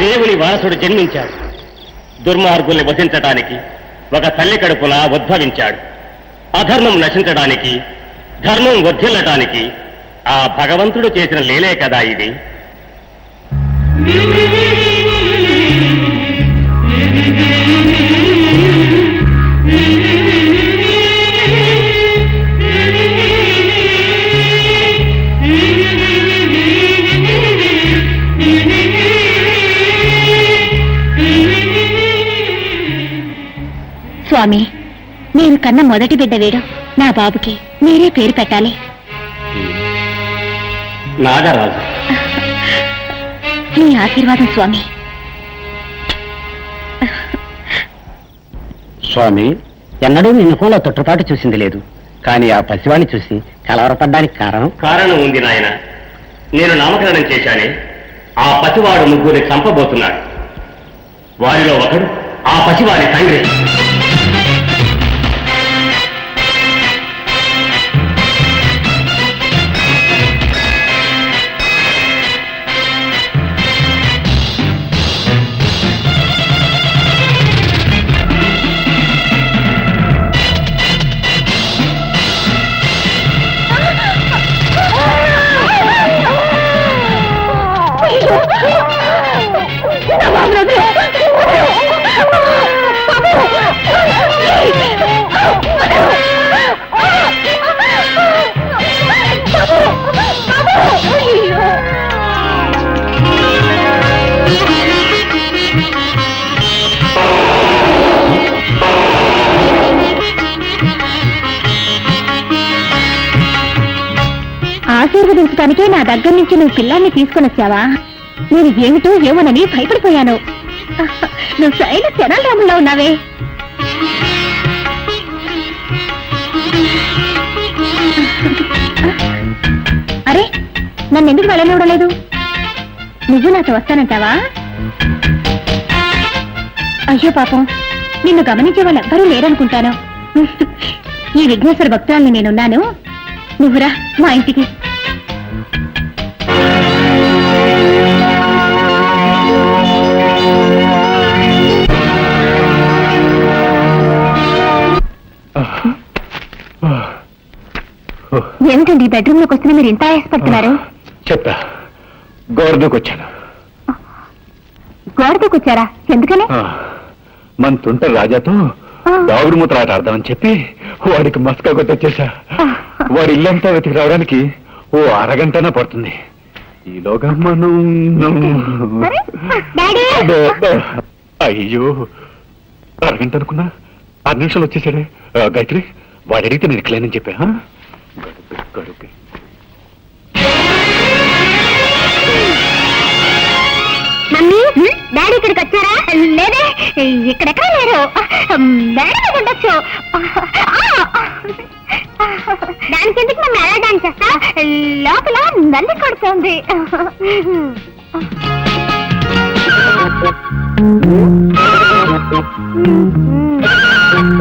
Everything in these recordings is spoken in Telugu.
దేవుని వారసుడు జన్మించాడు. దుర్మార్గుల్ని వధించటానికి ఒక తల్లి కడుపున ఉద్భవించాడు. అధర్మం నశించడానికి, ధర్మం వర్ధిల్లటానికి ఆ భగవంతుడు చేసిన లీలే కదా ఇది. స్వామి, నేను కన్న మొదటి బిడ్డ వీడు. నా బాబుకి మీరే పేరు పెట్టాలి. నాగరాజు. మీ ఆశీర్వాదం స్వామి. స్వామి, ఎన్నడూ నీ ముఖంలో తొట్టుపాటు చూసింది లేదు. కానీ ఆ పసివాణ్ణి చూసి కలవరపడ్డానికి కారణం ఉంది నాయన. నేను నామకరణం చేశానే, ఆ పసివాడు ముగ్గురిని చంపబోతున్నాడు. వారిలో ఒకడు ఆ పసివాడి తండ్రి. ఆశీర్వదించడానికే నా దగ్గర నుంచి నువ్వు పిల్లాన్ని తీసుకుని వచ్చావా? నేను ఏమిటో ఏమోనని భయపడిపోయాను. నువ్వు సైన తెనాలిరాములా ఉన్నావే. అరే, నన్ను ఎందుకు వెళ్ళనివ్వడలేదు? నువ్వు నాతో వస్తానంటావా? అయ్యో పాపం, నిన్ను గమనించే వాళ్ళు ఎవ్వరూ లేరనుకుంటాను. ఈ విఘ్నేశ్వర భక్తురాల్ని నేనున్నాను. నువ్వురా మా ఇంటికి. ఏమిటండి బెడ్రూమ్ లోకి వస్తున్నా మీరు ఇంత ఆయాసపడుతున్నారు? చెప్తా. గోరదూకొచ్చాను. గోరదూకొచ్చారా? ఎందుకని? మన తుంట రాజాతో దావుడు మూతలాట ఆడదామని చెప్పి వాడికి మస్కా కొట్టొచ్చేసా. వాడి ఇల్లంతా వెతికి రావడానికి ఓ అరగంటనా పడుతుంది. ఈలోగా మనం అయ్యో, అరగంట అనుకున్నా 6 నిమిషాలు వచ్చేసాడే. గాయత్రి, వాడు అడిగితే నేను ఇట్లేనని చెప్పా. గడుపి మమ్మీ, డాడీ ఇక్కడికి వచ్చారా? లేదే, ఇక్కడెక్కడ లేరు. డాడీ ఉండొచ్చు. దానికి ఎందుకు మేము ఎలా డాన్స్ చేస్తా? లోపల నల్లి కొడుతుంది.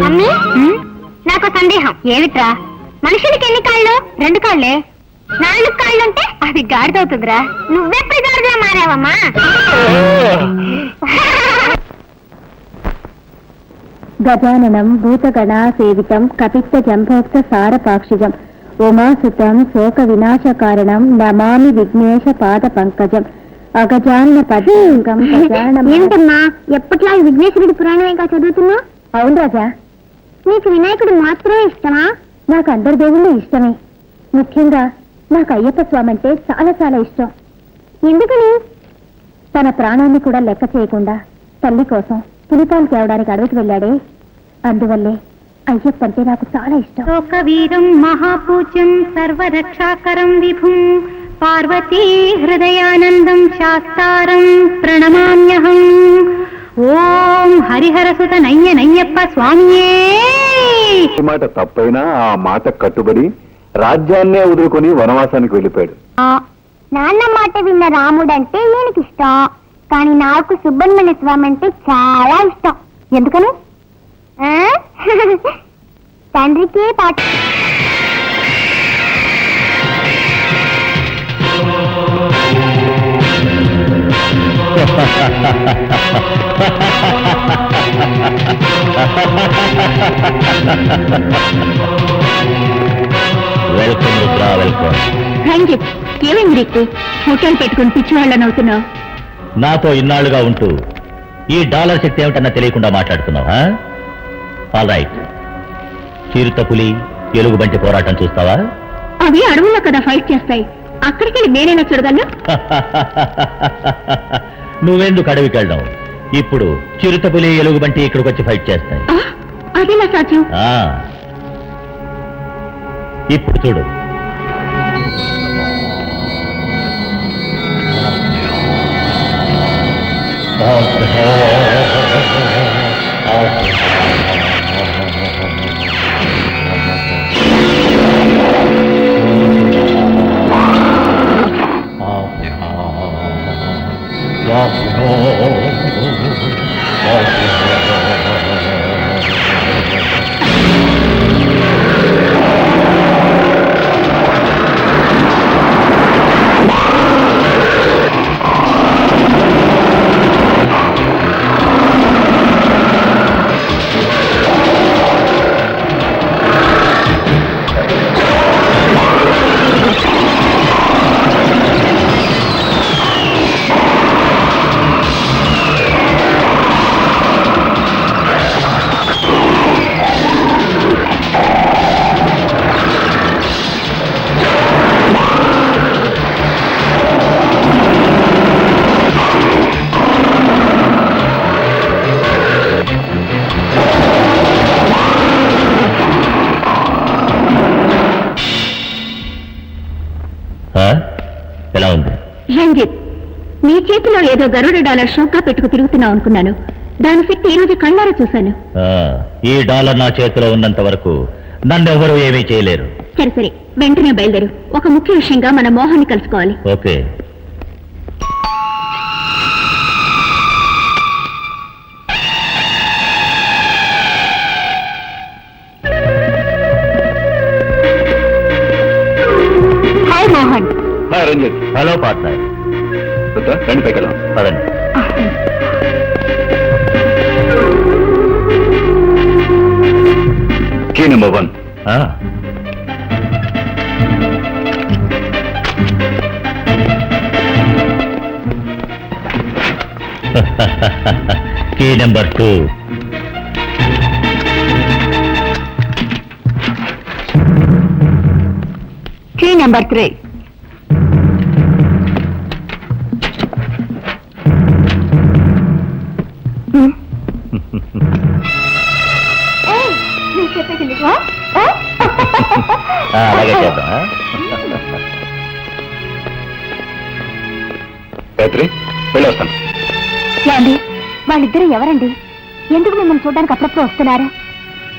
మమ్మీ, నాకు సందేహం. ఏమిట్రా? మనుషులకి ఎన్ని కాళ్ళు? 2 కాళ్ళే. 4 కాళ్ళుంటే అది గాడిదవుతుందిరా. నువ్వెప్పుడు గాడిదలా మారావమ్మా? గజాననం భూతగణా సేవితం కపిత్త జంభోక్త సారపాక్షిజం ఉమాసుతం శోక వినాశ కారణం నమామి విఘ్నేశ పాద పంకజం అగజాన్న పదం. ఏంటమ్మా ఎప్పట్లా విఘ్నేశ్వరుడి పురాణమేగా చదువుతున్నా? అవును రాజా. నీకు వినాయకుడు మాత్రమే ఇష్టమా? నాకు అందరి దేవుళ్ళు ఇష్టమే. ముఖ్యంగా నాకు అయ్యప్ప స్వామి అంటే చాలా చాలా ఇష్టం. ఎందుకని? తన ప్రాణాన్ని కూడా లెక్క చేయకుండా తల్లి కోసం పులిపాలు తేవడానికి అడవికి వెళ్ళాడే, అందువల్లే అయ్యప్ప అంటే నాకు చాలా ఇష్టం. లోకవీరం మహాపూజ్యం సర్వరక్షాకరం విభుం పార్వతీ హృదయానందం శాస్తారం ప్రణమామ్యహం. ఓం హరిహరసుత నయ్యప్ప స్వామియే. మాట తప్పైనా ఆ మాట కట్టుబడి రాజ్యాన్నే వదులుకొని వనవాసానికి వెళ్ళిపోయాడు. నాన్న మాట విన్న రాముడంటే ఈయనకి ఇష్టం, కానీ నాకు సుబ్రహ్మణ్య స్వామి అంటే చాలా ఇష్టం. ఎందుకని? తండ్రికి పాట. Welcome Rudra, welcome. రంజిత్, ఏమైంది నీకు? హోటల్ పెట్టుకుని పిచ్చివాళ్ళని అవుతున్నావు. నాతో ఇన్నాళ్లుగా ఉంటూ ఈ డాలర్ శక్తి ఏమిటన్నా తెలియకుండా మాట్లాడుతున్నావా? All right. చిరుత పులి ఎలుగుబంటి పోరాటం చూస్తావా? అవి అడవుల్లో కదా ఫైట్ చేస్తాయి. అక్కడికి వెళ్ళి నేనైనా చూడగలను. నువ్వెందుకు అడవికి వెళ్ళడం? ఇప్పుడు చిరుత పులి ఎలుగుబంటి ఇక్కడికి వచ్చి ఫైట్ చేస్తాయి. అదేలా సాధ్యం? ఇప్పుడు చూడు. ఎలా ఉంది? రంజిత్, నీ చేతిలో ఏదో గరుడ డాలర్ షోక్గా పెట్టుకు తిరుగుతున్నావు అనుకున్నాను. దాని శక్తి ఈ రోజు కళ్ళారా చూశాను. ఈ డాలర్ నా చేతిలో ఉన్నంత వరకు నన్నెవరూ ఏమీ చేయలేరు. సరే సరే, వెంటనే బయలుదేరు. ఒక ముఖ్య విషయంగా మన మోహన్ని కలుసుకోవాలి. Okay. Hi Mohan. Hi Ranjith. Hello partner. రండి పైకి వెళ్దాం. పదండి. Key number 1. Key number 2. Key number 3. అలాగే చేద్దాం. గాయత్రి, వెళ్ళొస్తాను. ఏమండి, వాళ్ళిద్దరూ ఎవరండి? ఎందుకు మిమ్మల్ని చూడడానికి అప్పుడప్పుడు వస్తున్నారు?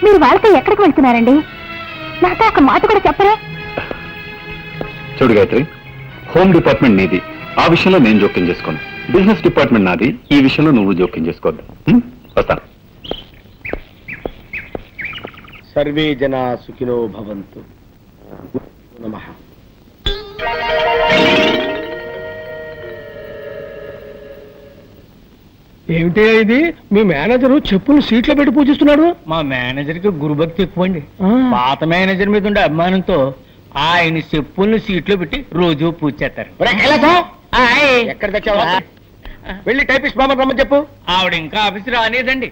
మీరు వాళ్ళతో ఎక్కడికి వెళ్తున్నారండి? నాతో ఒక మాట కూడా చెప్పరా? చూడు గాయత్రి, హోమ్ డిపార్ట్మెంట్ నీది, ఆ విషయంలో నేను జోక్యం చేసుకోను. బిజినెస్ డిపార్ట్మెంట్ నాది, ఈ విషయంలో నువ్వు జోక్యం చేసుకోవద్దు. వస్తాను. సర్వే జనా సుఖినో భవంతు. నమః. ఏమిటి ఇది? మీ మేనేజరు చెప్పులు సీట్లో పెట్టి పూజిస్తున్నాడు. మా మేనేజర్ కి గురుభక్తి ఎక్కువ అండి. పాత మేనేజర్ మీద ఉండే అభిమానంతో ఆయన చెప్పుల్ని సీట్లో పెట్టి రోజు పూజ చేస్తారు. ఎక్కడ తెచ్చావా? వెళ్ళి టైపిస్ట్ బాబు రమ్మని చెప్పు. ఆవిడ ఇంకా ఆఫీస్ రాలేదండి.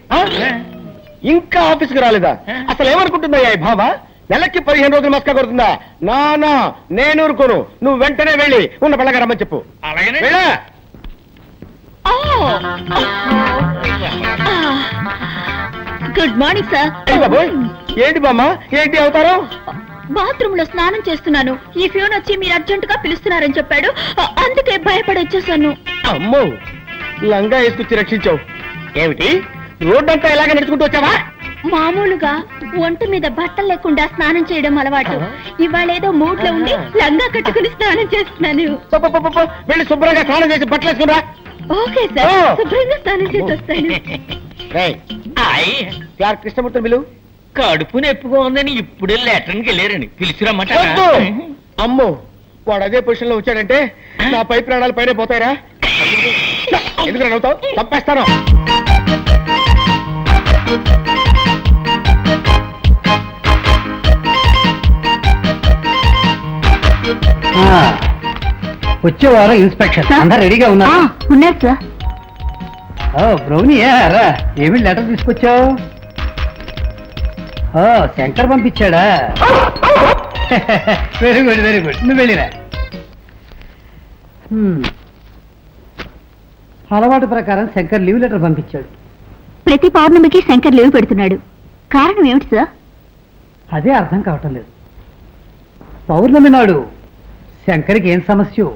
ఇంకా ఆఫీస్కి రాలేదా? అసలు ఏమనుకుంటుందా ఈ భావ? నెలకి 15 రోజులు మస్కా కొడుతుందా? నా నేను ఊరుకోను. నువ్వు వెంటనే వెళ్ళి ఉన్న పిల్లగా రమ్మని చెప్పు. అలాగనే వెళ్ళా. Good morning sir. బాబోయ్, ఏంటి బామ్మ, ఏంటి అవుతారు? బాత్రూమ్ లో స్నానం చేస్తున్నాను. ఈ ఫ్యూన్ వచ్చి మీరు అర్జెంట్ గా పిలుస్తున్నారని చెప్పాడు. అందుకే భయపడి వచ్చేసాను. అమ్మో, లంగా వేసుకొచ్చి రక్షించావు. ఏమిటి, రోడ్డంతా ఇలాగే నడుచుకుంటూ వచ్చావా? మామూలుగా ఒంటి మీద బట్టలు లేకుండా స్నానం చేయడం అలవాటు. ఇవాళ ఏదో మూడ్ లో ఉండి లంగా కట్టుకుని స్నానం చేస్తున్నాను. వెళ్ళి శుభ్రంగా స్నానం చేసి బట్టలు వేసుకురా. ఓకే సార్, శుభ్రంగా స్నానం చేసి వస్తాను. క్లార్క్ కృష్ణమూర్తి బిలు. కడుపు నొప్పిగా ఉందని ఇప్పుడే లెటర్కి వెళ్ళారండి. పిలిచిరమ్మట. అమ్మో, వాడు అదే పొజిషన్ లో వచ్చాడంటే నా పై ప్రాణాలు పైన పోతాయరా. ఎందుకు నవ్వుతావు? తప్పేస్తాను. వచ్చే వారం ఇన్స్పెక్షన్ అందరు రెడీగా ఉన్నారు. ఉన్నారు సార్. బ్రౌనియా రా, ఏమి లెటర్ తీసుకొచ్చావు? శంకర్ పంపించాడా? వెరీ గుడ్ వెరీ గుడ్, నువ్వు వెళ్ళిరా. అలవాటు ప్రకారం శంకర్ లీవ్ లెటర్ పంపించాడు. ప్రతి పౌర్ణమికి శంకర్ లీవ్ పెడుతున్నాడు. కారణం ఏమిటి సార్? అదే అర్థం కావటం లేదు. పౌర్ణమి నాడు శంకర్కి ఏం సమస్య?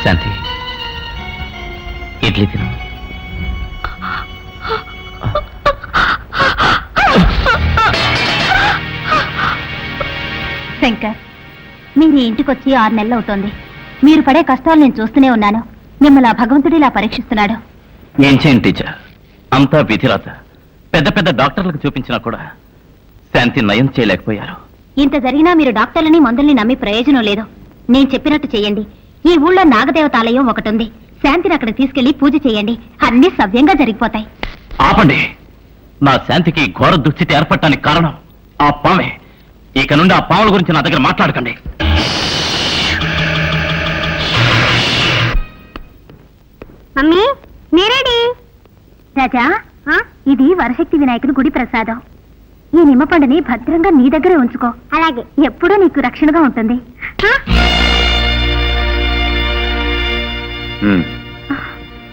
శాంతి, ఇడ్లీ తిను. శంకర్, మీరు ఈ ఇంటికి వచ్చి 6 నెలలు అవుతోంది. మీరు పడే కష్టాలు నేను చూస్తూనే ఉన్నాను. మిమ్మల్ని ఆ భగవంతుడు ఇలా పరీక్షిస్తున్నాడు. ఏం చేయండి టీచర్, అంతా విధిరాత. పెద్ద పెద్ద డాక్టర్లకు చూపించినా కూడా శాంతి నయం చేయలేకపోయారు. ఇంత జరిగినా మీరు డాక్టర్లని మందుల్ని నమ్మి ప్రయోజనం లేదు. నేను చెప్పినట్టు చెయ్యండి. ఈ ఊళ్ళో నాగదేవతాలయం ఒకటి ఉంది. శాంతిని అక్కడికి తీసుకెళ్లి పూజ చేయండి. అన్ని సవ్యంగా జరిగిపోతాయి. ఆపండి. నా శాంతికి ఘోర దుస్థితి ఏర్పడటానికి కారణం ఆ పామే. ఇక నుండి ఆ పాముల గురించి నా దగ్గర మాట్లాడకండి. మమ్మీ, మీరేడి? రాజా, ఇది వరశక్తి వినాయకుని గుడి ప్రసాదం. ఈ నిమ్మపండుని భద్రంగా నీ దగ్గరే ఉంచుకో. అలాగే, ఎప్పుడూ నీకు రక్షణగా ఉంటుంది.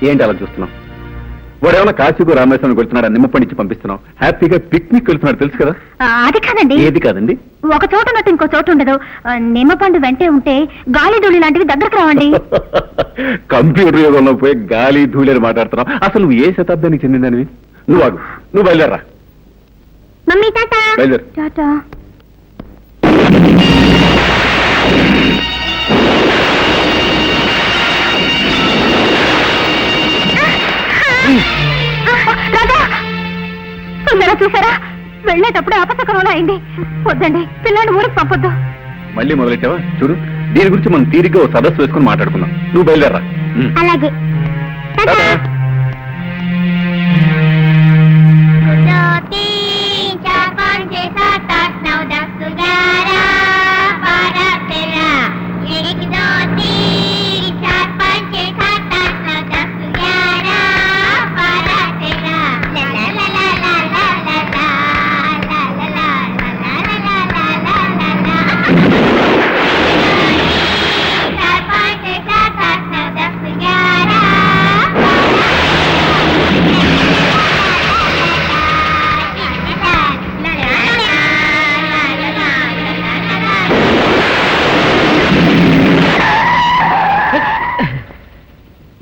ఏంటి అలా చూస్తున్నావు? వాడేమన్నా కాశీకు రామేశ్వరం వెళ్తున్నాడు, నిమ్మపండిచ్చి పంపిస్తున్నావు. హ్యాపీగా పిక్నిక్ వెళ్తున్నాడు, తెలుసు కదా. అది కాదండి. ఏది కాదండి? ఒక చోట ఉన్నట్టు ఇంకో చోటు ఉండదు. నిమ్మపండు వెంటే ఉంటే గాలి ధూళి లాంటివి దగ్గరకు రావండి. కంప్యూటర్ యుగంలో పోయి గాలి ధూళి అని మాట్లాడుతున్నావు. అసలు నువ్వు ఏ శతాబ్దానికి చెందిందనివి? నువ్వు ఆగు, నువ్వు బయలుదేరా. మమ్మీ, టాటా. బయలుదేరు. టాటా. రాజా, చూసారా? వెళ్ళేటప్పుడు అపశకరంలో అయింది. వద్దండి, పిల్లాన్ని ఊరికి పంపొద్దు. మళ్ళీ మొదలెట్టావా? చూడు, దీని గురించి మనం తీరిగ్గా ఓ సదస్సు వేసుకుని మాట్లాడుకుందాం. నువ్వు బయలుదేరా. అలాగే.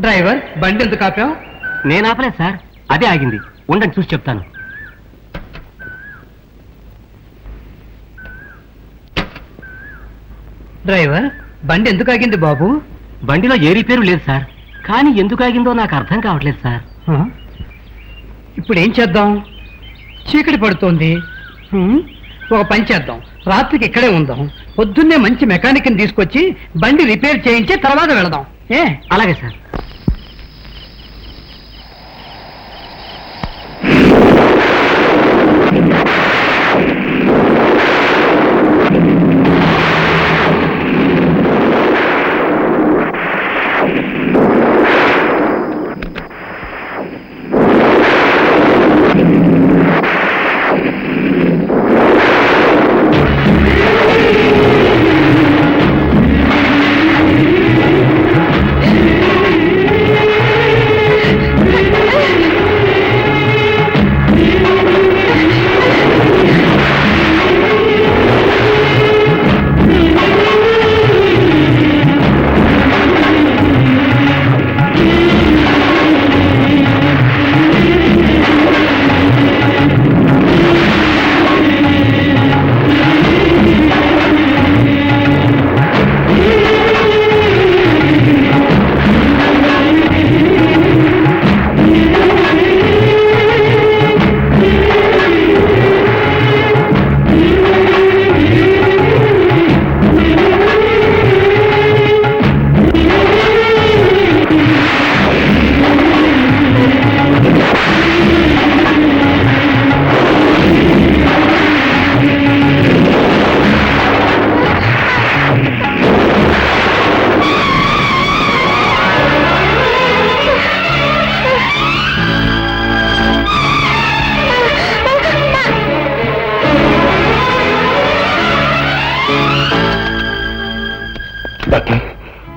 డ్రైవర్, బండి ఎందుకు ఆపావు? నేను ఆపలేదు సార్, అదే ఆగింది. ఉండండి చూసి చెప్తాను. డ్రైవర్, బండి ఎందుకు ఆగింది బాబు? బండిలో ఏ రిపేరు లేదు సార్, కానీ ఎందుకు ఆగిందో నాకు అర్థం కావట్లేదు సార్. ఇప్పుడు ఏం చేద్దాం? చీకటి పడుతోంది. ఒక పని చేద్దాం, రాత్రికి ఇక్కడే ఉందాం. పొద్దున్నే మంచి మెకానిక్ని తీసుకొచ్చి బండి రిపేర్ చేయించి తర్వాత వెళదాం. అలాగే సార్.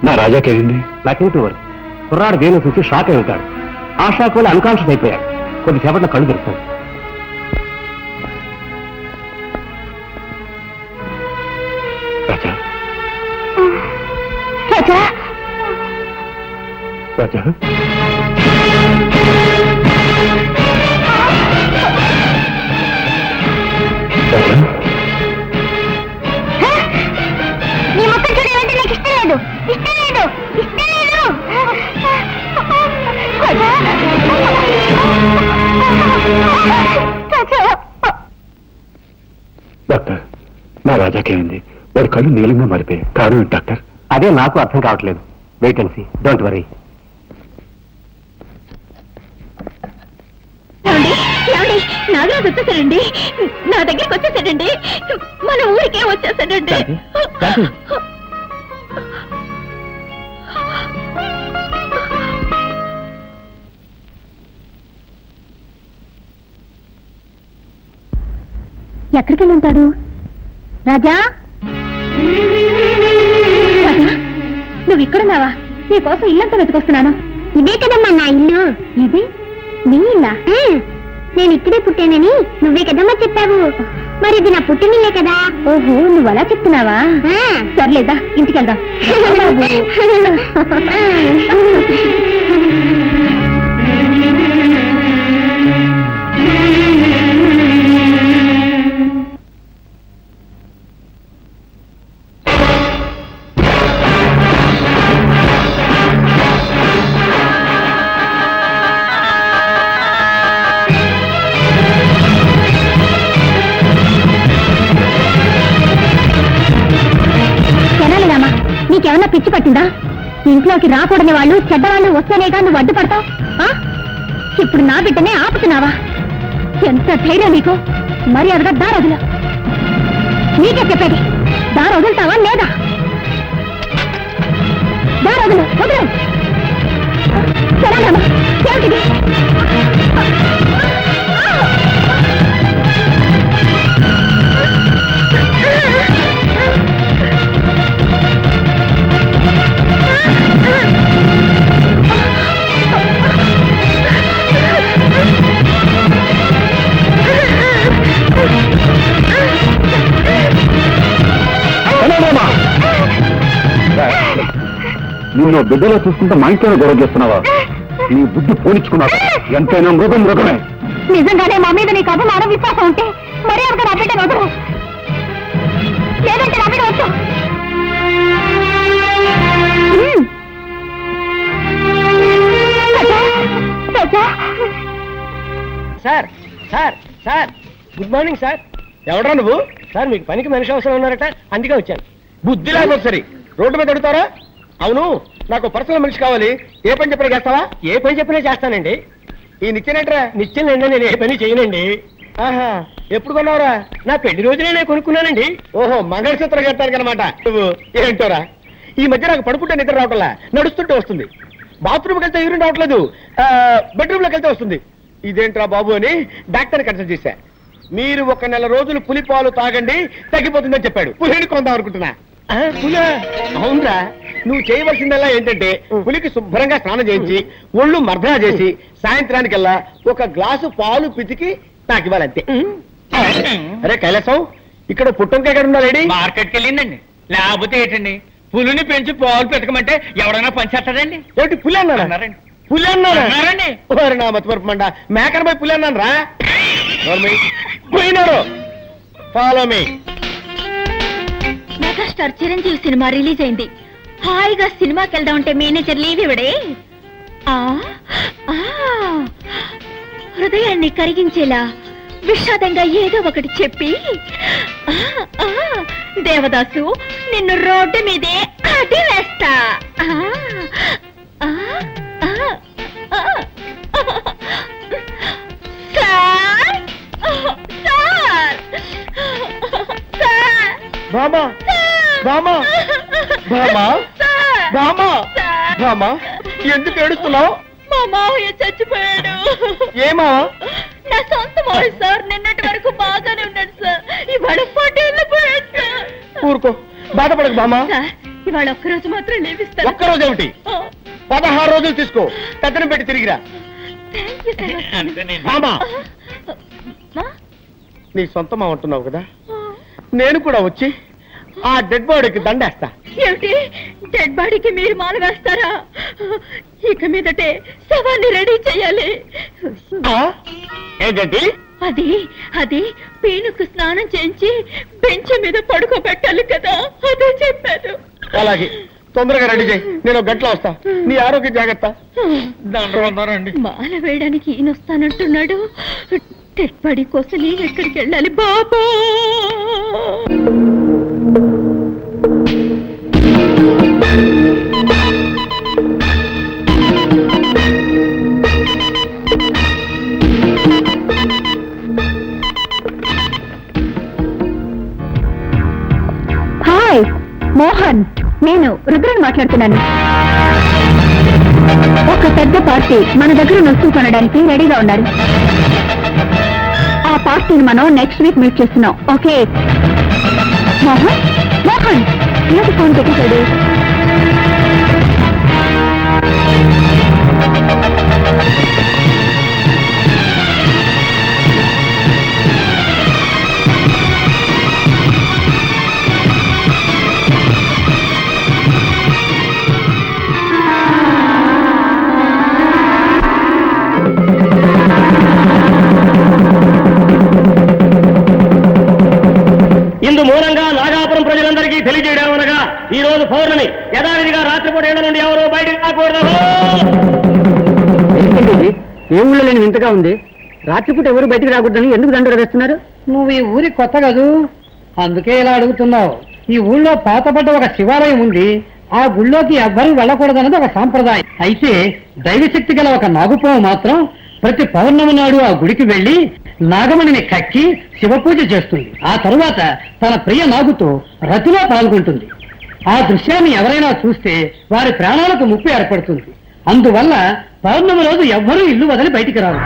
నా రాజాకేంది? నాకేంటి వరకు కుర్రాడు దేని చూసి షాక్ అయి ఉంటాడు. ఆ షాక్ వల్ల అన్కాన్షియస్ అయిపోయాడు. కొద్దిసేపట్లో కళ్ళు తెరుస్తాడు. రాజా, రాజా, రాజా, నీ మొక్కలు చూడాలంటే నాకు ఇష్టం లేదు, ఇష్టం లేదు, ఇష్టం లేదు. డాక్టర్, నా రాజాకేమైంది? వాడి కళ్ళు నీలంగా మారిపోయాయి. కారణం ఏంటి డాక్టర్? అదే నాకు అర్థం కావట్లేదు. Wait and see, don't worry. Nagaraju వచ్చేసాడండి, నా దగ్గరికి వచ్చేసాడండి, మన ఊరికే వచ్చేసాడండి. ఎక్కడికి వెళ్ళి ఉంటాడు? రాజా, నువ్వు ఇక్కడున్నావా? నీకోసం ఇల్లంతా వెతుకొస్తున్నాను. ఇదే కదమ్మా నా ఇల్లు. ఇది నీ ఇల్లా? నేను ఇక్కడే పుట్టానని నువ్వే కదమ్మా చెప్పావు. మరి ఇది నా పుట్టినిల్లే కదా. ఓహో, నువ్వు అలా చెప్తున్నావా? సర్లేదా, ఇంటికెళ్దాం. తెలిసిందా? ఇంట్లోకి రాకూడని వాళ్ళు చెడ్డవాళ్ళు వస్తేనేగా నువ్వు అడ్డుపడతావు. ఇప్పుడు నా బిడ్డనే ఆపుతున్నావా? ఎంత ధైర్యం నీకు? మరి అదిగా దారొదులు. నీకే చెప్పేది, దారి వదులుతావా లేదా? దారొదులు, వదులు. సరేనమ్మా, ఏమిటిది? నిన్ను బిడ్డలో చూసుకుంటే మా ఇంట్లోనే గొడవ చేస్తున్నావా? నీ బుద్ధి పోనిచ్చుకున్నావు. ఎంతైనా మృగం మృగమే. నిజంగానే మా మీద నీకు అభిమానం విశ్వాసం ఉంటే మరీ అంత నా బిడ్డను వదరు, లేదంటే నా బిడ్డ వచ్చు. Sir sir sir good morning sir. ఎవడరా నువ్వు? సార్ మీకు పనికి మనిషి అవసరం ఉన్నారట, అందుకే వచ్చాను. బుద్ధి లేకపోతే సరే రోడ్డు మీద అడుగుతారా? అవును, నాకు పర్సనల్ మనిషి కావాలి. ఏ పని చెప్పినా చేస్తావా? ఏ పని చెప్పినా చేస్తానండి. ఈ నిత్యనేట్రా? నిత్యనండి, నేను ఏ పని చేయనండి. ఆహా, ఎప్పుడు కొన్నావురా? నా పెళ్లి రోజునే నేను కొనుక్కున్నానండి. ఓహో, మంగళసూత్రం కట్టాను అనమాట. నువ్వు ఏంటోరా, ఈ మధ్య నాకు పడుకుంటే నిద్ర రావట్లా, నడుస్తుంటే వస్తుంది. బాత్రూమ్కి వెళ్తే యూరిన్ రావట్లేదు, బెడ్రూమ్లోకి వెళ్తే వస్తుంది. ఇదేంట్రా బాబు అని డాక్టర్ని కన్సల్ట్ చేశా. మీరు 1 నెల రోజులు పులిపాలు తాగండి, తగ్గిపోతుందని చెప్పాడు. పులిని కొందాం అనుకుంటున్నా. పులా? అవునరా, నువ్వు చేయవలసిందల్లా ఏంటంటే పులికి శుభ్రంగా స్నానం చేయించి ఒళ్ళు మర్దనా చేసి సాయంత్రానికల్లా 1 గ్లాసు పాలు పితికి నాకు ఇవ్వాలంతే. అరే కైలాసం, ఇక్కడ పుట్టంకాయ ఎక్కడ ఉందా లేడీ? మార్కెట్కి వెళ్ళిందండి. లేకపోతే ఏంటండి, పులిని పెంచి పాలు పెట్టకమంటే ఎవడైనా పంచేస్తాడండి? ఏంటి పులి అన్నారా? పులి అన్నారండి? ఓరి నా మతిమరుపు మండ, మేకన పోయి పులి అన్నాను రా. పోయినారు. Follow me. Megastar Chiranjeevi cinema release అయింది. హాయిగా సినిమాకి వెళ్దాం అంటే మేనేజర్ లీవ్ ఇవ్వడే. హృదయాన్ని కరిగించేలా విషాదంగా ఏదో ఒకటి చెప్పి, దేవదాసు నిన్ను రోడ్డు మీదే అడి వేస్తా. బామా బామా బామా బామా బామా, ఎందుకు ఏడుస్తున్నావు? మా మావయ్య చచ్చిపోయాడు. ఏమా? నా సొంత మావయ్య సార్. నిన్నటి వరకు బాగానే ఉన్నాడు సార్, ఇవాళ 40 ఏళ్ళు పోయాడు సార్. ఊరుకో, బాధపడకు బామా. సార్, ఇవాళ ఒక్కరోజు మాత్రం లేవిస్తాను. ఒక్కరోజు ఏమిటి? 16 రోజులు తీసుకో, పెద్దను పెట్టి తిరిగిరా. బామా, నీ సొంత మా ఉంటున్నావు కదా, నేను కూడా వచ్చి ఆ డెడ్ బాడీకి దండేస్తా. ఏమిటి, డెడ్ బాడీకి మీరు మాల వేస్తారా? ఇక మీదటే శవాన్ని రెడీ చేయాలి. ఏంటండి? అది పీనుకు స్నానం చేయించి బెంచ్ మీద పడుకోబెట్టాలి కదా, అదే చెప్పాను. అలాగే, తొందరగా రెడీ చేయి, నేను 1 గంటలో వస్తా. నీ ఆరోగ్య జాగ్రత్త. మాల వేయడానికి ఈయన వస్తానంటున్నాడు. డెడ్ బాడీ కోసం నేను ఎక్కడికి వెళ్ళాలి బాబా? హాయ్ మోహన్, నేను రుద్రని మాట్లాడుతున్నాను. ఒక పెద్ద పార్టీ మన దగ్గర వస్తువు కొనడానికి రెడీగా ఉన్నారు. ఆ పార్టీని మనం నెక్స్ట్ వీక్ మీట్ చేస్తున్నాం. ఓకే మోహన్? మోహన్ ఏంటి ఫోన్ పెట్టేశాడు? ఇందు మూలంగా నాగాపురం ప్రజలందరికీ తెలియజేయడమనగా ఈ రోజు పౌర్ణమి, యథావిధిగా రాత్రిపూట ఏళ్ళ నుండి ఎవరు బయటకు రాకూడదు. ఏ ఊళ్ళో లేని వింతగా ఉంది. రాత్రిపూట ఎవరు బయటికి రాకూడదని ఎందుకు దండలు వేస్తున్నారు? నువ్వు ఈ ఊరికి కొత్త కదూ, అందుకే ఇలా అడుగుతున్నావు. ఈ ఊళ్ళో పాతపడ్డ ఒక శివాలయం ఉంది, ఆ గుళ్ళోకి ఎవ్వరూ వెళ్ళకూడదన్నది ఒక సాంప్రదాయం. అయితే దైవశక్తి గల ఒక నాగుపాము మాత్రం ప్రతి పౌర్ణమి నాడు ఆ గుడికి వెళ్లి నాగమణిని కక్కి శివపూజ చేస్తుంది. ఆ తరువాత తన ప్రియ నాగుతో రతిలో పాల్గొంటుంది. ఆ దృశ్యాన్ని ఎవరైనా చూస్తే వారి ప్రాణాలకు ముప్పు ఏర్పడుతుంది. అందువల్ల పౌర్ణమి రోజు ఎవ్వరూ ఇల్లు వదిలి బయటికి రారు.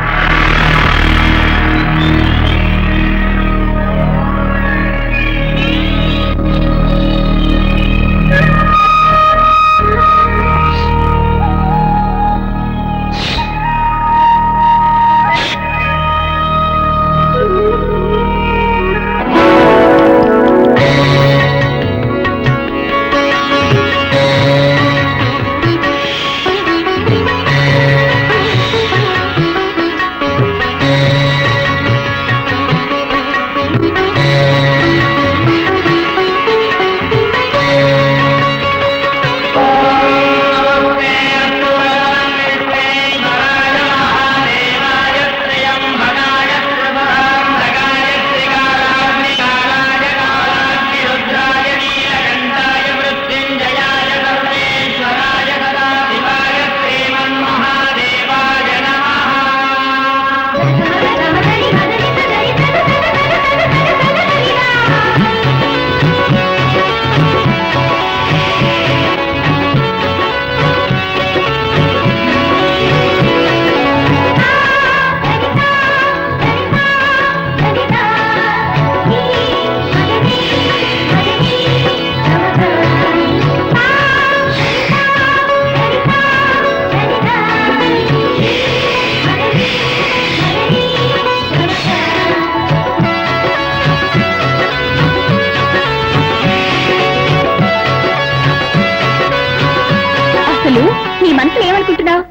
నీ మనసులో ఏమనుకుంటున్నావు?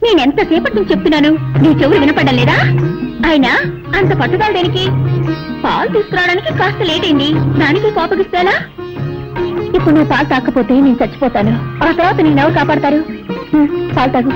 నేనెంతసేపటి నుంచి చెప్తున్నాను, నీ చెవులు వినపడ్డం లేదా? అయినా అంత పట్టుదల దేనికి? పాలు తీసుకురావడానికి కాస్త లేట్ అయింది, దానికి కోపగిస్తాలా? ఇప్పుడు నువ్వు పాలు తాకపోతే నేను చచ్చిపోతాను. ఆ తర్వాత నిన్నెవరు కాపాడతారు? పాలు తాగు.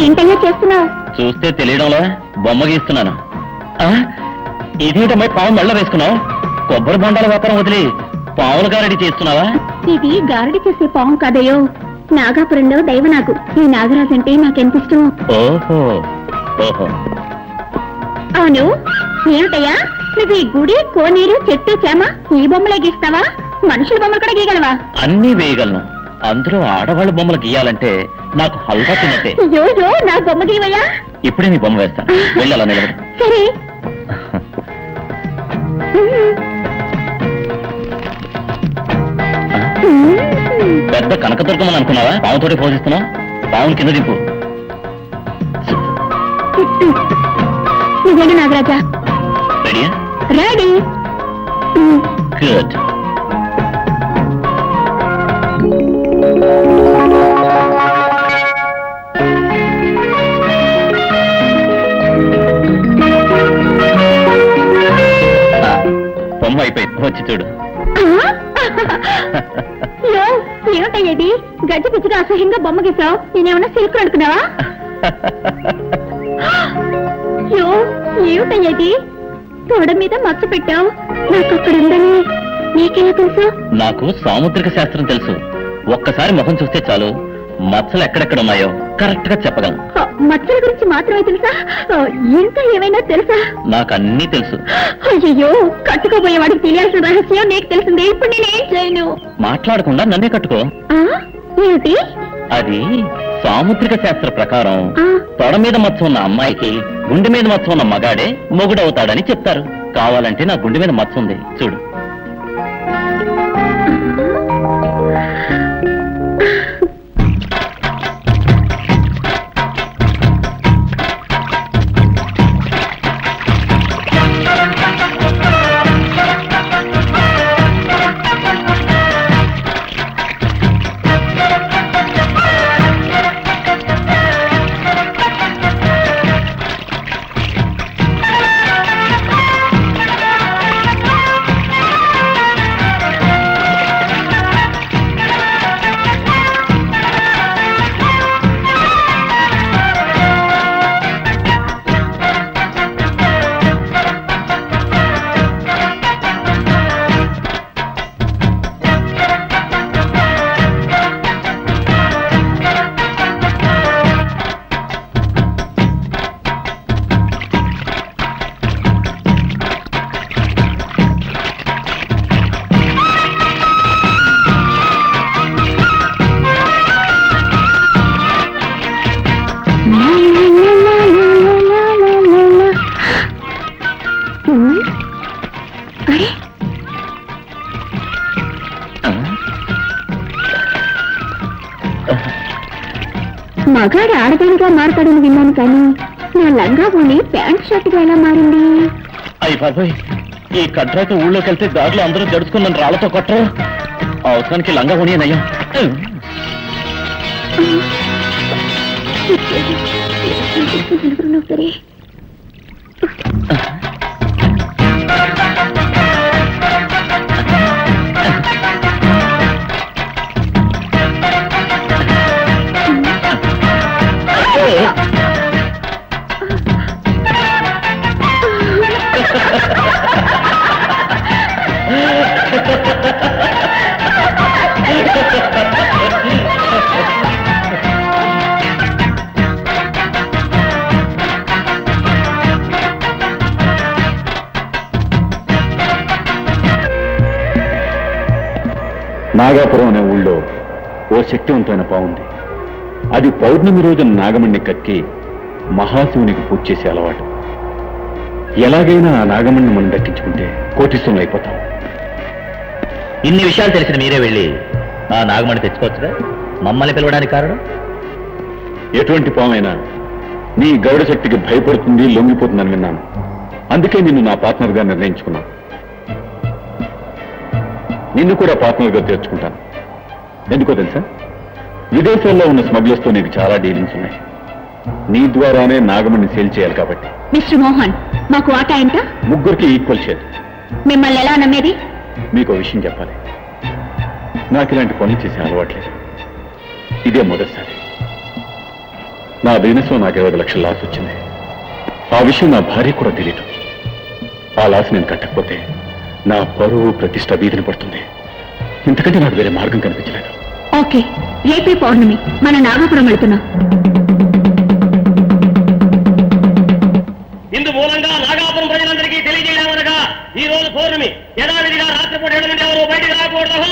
ఏంటయ్యా చేస్తున్నావు? చూస్తే తెలియడంలో బొమ్మ గీస్తున్నాను. ఇదేంటమ్మాయి పాము మెళ్ళ వేసుకున్నావు? కొబ్బరి బొండాల వ్యాపారం వదిలి పావుల గారడి చేస్తున్నావా? ఇది గారడి చేసే పాము కాదయ్యో, నాగాపురంలో దైవనాగు. ఈ నాగరాజు అంటే నాకెంత ఇష్టం. ఓహో ఓహో. అవును, ఏమిటయ్యా నువ్వు ఈ గుడి, కోనేరు, చెట్టు, చేమ ఈ బొమ్మలే గీస్తావా? మనుషుల బొమ్మలు కూడా గీయగలవా? అన్నీ వేయగలను. అందులో ఆడవాళ్ళ బొమ్మలు గీయాలంటే నాకు హల్వా తిన్నట్టే. అయ్యో, నా బొమ్మ గీవయ్యా. ఇప్పుడే నీ బొమ్మ వేస్తాను, వెళ్ళి అలా నిలబడి. సరే. పెద్ద కనకదుర్గమని అనుకున్నావా? పాముతోటి పోషిస్తున్నావు. పావును కింద దింపు. నువ్వేడు నాగరాజా. రెడీయా? రెడీ. గుడ్. బొమ్మ అయిపోయింది, వచ్చి చూడు. ఏమిటయ్యేది? గడ్డి పిచ్చిగా అసహ్యంగా బొమ్మ గీసావు. నేనేమన్నా సిల్క్ అనుకున్నావా? ఏమిటయ్యేది? తోడ మీద మచ్చ పెట్టావు. నాకు అక్కడ ఉందని నీకెలా తెలుసు? నాకు సాముద్రిక శాస్త్రం తెలుసు. ఒక్కసారి ముఖం చూస్తే చాలు మచ్చలు ఎక్కడెక్కడ ఉన్నాయో కరెక్ట్ గా చెప్పగలను. మచ్చల గురించి మాత్రమే తెలుసా? ఇంకా ఏమైనా తెలుసా? నాకు అన్నీ తెలుసు. అయ్యో, కట్టుకోబోయేవాడికి తెలియాల్సిన రహస్యం నీకు తెలిసిందే. ఇప్పుడు నేనేం చేయను? మాట్లాడకుండా నన్నే కట్టుకో. ఏమిటి అది? సాముద్రిక శాస్త్ర ప్రకారం తొడ మీద మచ్చ ఉన్న అమ్మాయికి గుండె మీద మచ్చ ఉన్న మగాడే మొగుడవుతాడని చెప్తారు. కావాలంటే నా గుండె మీద మచ్చ ఉంది, చూడు. మగాడు ఆడదానిగా మారతాడని విన్నాను కానీ నా లంగా పోని ప్యాంట్ షర్ట్గా ఎలా మారింది? అయ్యి బాబాయ్, ఈ కట్రాక ఊళ్ళోకి వెళ్తే దారిలో అందరూ జడుచుకున్నాను రాళ్లతో కొట్టరు. అవసరానికి లంగా పోనీ నయ్యా. సరే నాగాపురం అనే ఊళ్ళో ఓ శక్తివంతమైన పావుంది. అది పౌర్ణమి రోజున నాగమణ్ణి కక్కి మహాశివునికి పూజ చేసే అలవాటు. ఎలాగైనా ఆ నాగమణ్ణి మనం దక్కించుకుంటే కోటీశ్వరులు అయిపోతాం. ఇన్ని విషయాలు తెలిసిన మీరే వెళ్ళి ఆ నాగమణి తెచ్చుకోవచ్చుగా. మమ్మల్ని పిలవడానికి కారణం? ఎటువంటి పామైనా నీ గౌడ శక్తికి భయపడుతుంది, లొంగిపోతుందని విన్నాను. అందుకే నిన్ను నా పార్ట్నర్గా నిర్ణయించుకున్నాను. నిన్ను కూడా పార్ట్నర్గా చేర్చుకుంటాను. ఎందుకో తెలుసా, విదేశాల్లో ఉన్న స్మగ్లర్స్తో నీకు చాలా డీలింగ్స్ ఉన్నాయి. నీ ద్వారానే నాగమణ్ణి సేల్ చేయాలి కాబట్టి. మిస్టర్ మోహన్, మాకు ఆట ఎంత? ముగ్గురికి ఈక్వల్ షేర్. మిమ్మల్ని ఎలా నమ్మేది? మీకు విషయం చెప్పాలి. నాకు ఇలాంటి పనులు చేసే అలవాట్లేదు. ఇదే మొదటిసారి. నా బిజినెస్ లో నాకు 20 లక్షల లాస్ వచ్చింది. ఆ విషయం నా భార్య కూడా తెలియదు. ఆ లాస్ నేను కట్టకపోతే నా పరువు ప్రతిష్ట వీధిని పడుతుంది. ఇంతకంటే నాకు వేరే మార్గం కనిపించలేదు. ఓకే, రేపే పౌర్ణమి, మన నాగపురం వెళుతున్నాం. ఇందు మూలంగా నాగాపురం ప్రజలందరికీ తెలియజేయమనగా ఈ రోజు పౌర్ణమి యథావిధిగా రాత్రిపూట 7 నుండి ఎవరు బయటికి రాకూడదు.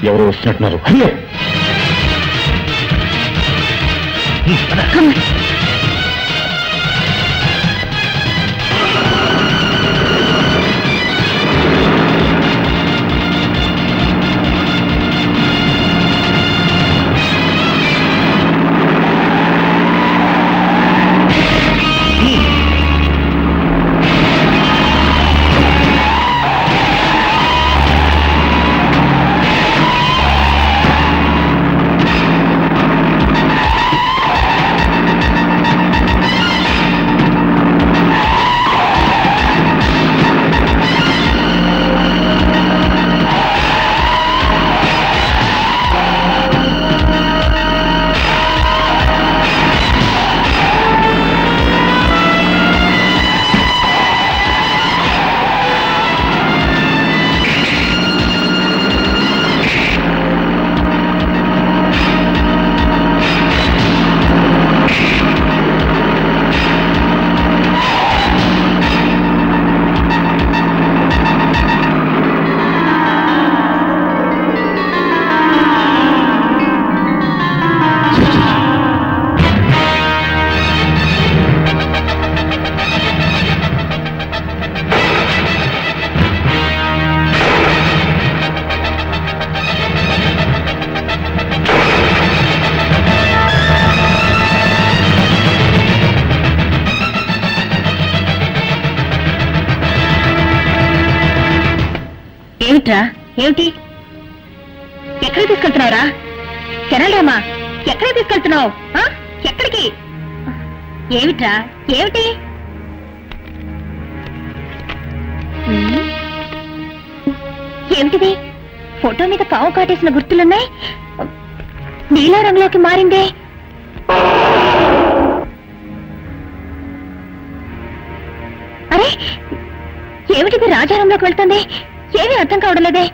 ఎవరో వస్తున్నట్టున్నారు. అయ్యో, ఏమిట్రా ఏమిటి ఎక్కడికి తీసుకెళ్తున్నావురా చెరలేమా ఎక్కడికి తీసుకెళ్తున్నావు ఎక్కడికి ఏమిట్రా ఏమిటి ఏమిటిది ఫోటో మీద పావు కాటేసిన గుర్తులున్నాయి నీలా రంగులోకి మారిందే అరే ఏమిటిది రాజారంలోకి వెళ్తుంది ఏమీ అర్థం కావడలేదే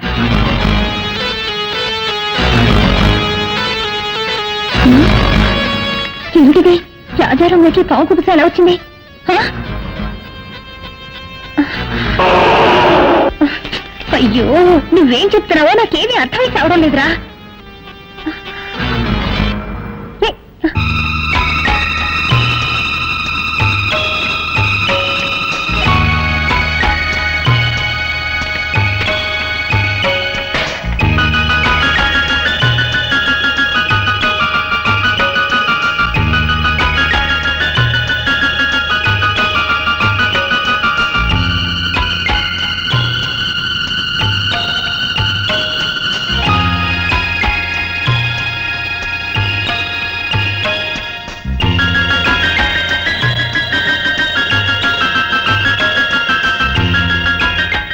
ఏమిటిది రాజారంలోకి పావు కుబుస ఎలా వచ్చింది అయ్యో నువ్వేం చెప్తున్నావో నాకేమీ అర్థమై కావడం లేదురా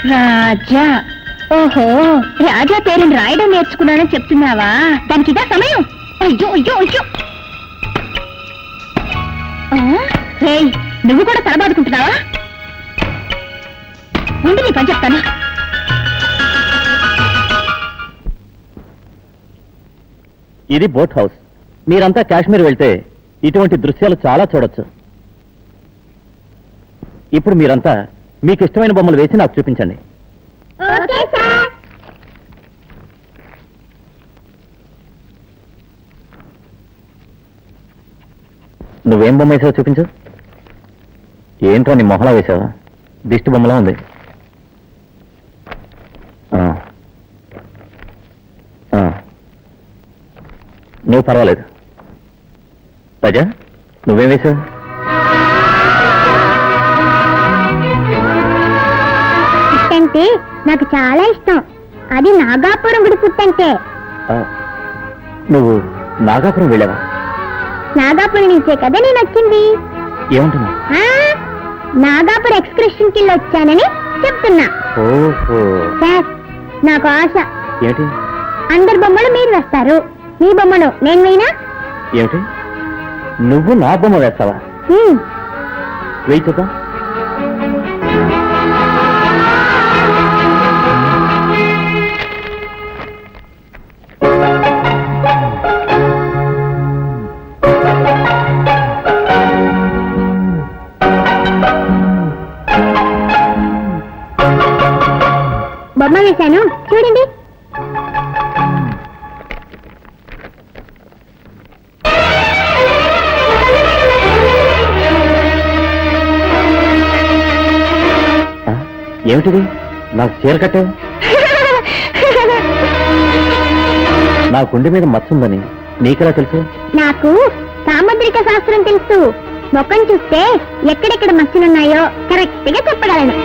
రాజా ఓహో రాజా పేరుని రాయడం నేర్చుకున్నానని చెప్తున్నావా దానికి ఇదా సమయం అయ్యో అయ్యో అయ్యో రేయ్ నువ్వు కూడా తలబాదుకుంటున్నావా ఉండి నీ పని చెప్తాను ఇది బోట్ హౌస్ మీరంతా కాశ్మీర్ వెళ్తే ఇటువంటి దృశ్యాలు చాలా చూడొచ్చు ఇప్పుడు మీరంతా మీకు ఇష్టమైన బొమ్మలు వేసి నాకు చూపించండి నువ్వేం బొమ్మ వేసావో చూపించు ఏంటో నీ మొహలా వేసావా దిష్టి బొమ్మలా ఉంది నువ్వు పర్వాలేదు రాజా నువ్వేం వేసావు పుట్టంటే నాకు చాలా ఇష్టం అది నాగాపురం గుడి పుట్టంటే నువ్వు నాగాపురం వెళ్ళావా నాగాపురం నుంచే కదా నేను వచ్చింది ఏమంటున్నా నాగాపురం ఎక్స్కర్షన్ కి వచ్చానని చెప్తున్నా ఓహో సార్ నాకు ఆశ ఏంటి అందరి బొమ్మలు మీరు వేస్తారు మీ బొమ్మను నేను వేయినా ఏమిటి నువ్వు నా బొమ్మ వేస్తావా వెయ్యి చూద్దాం బొమ్మ వేశాను చూడండి ఏమిటిది నాకు చీర కట్టావు నా గుండె మీద మచ్చ ఉందని నీకెలా తెలుసు నాకు సాముద్రిక శాస్త్రం తెలుసు మొక్కను చూస్తే ఎక్కడెక్కడ మచ్చలున్నాయో కరెక్ట్ గా చెప్పగలను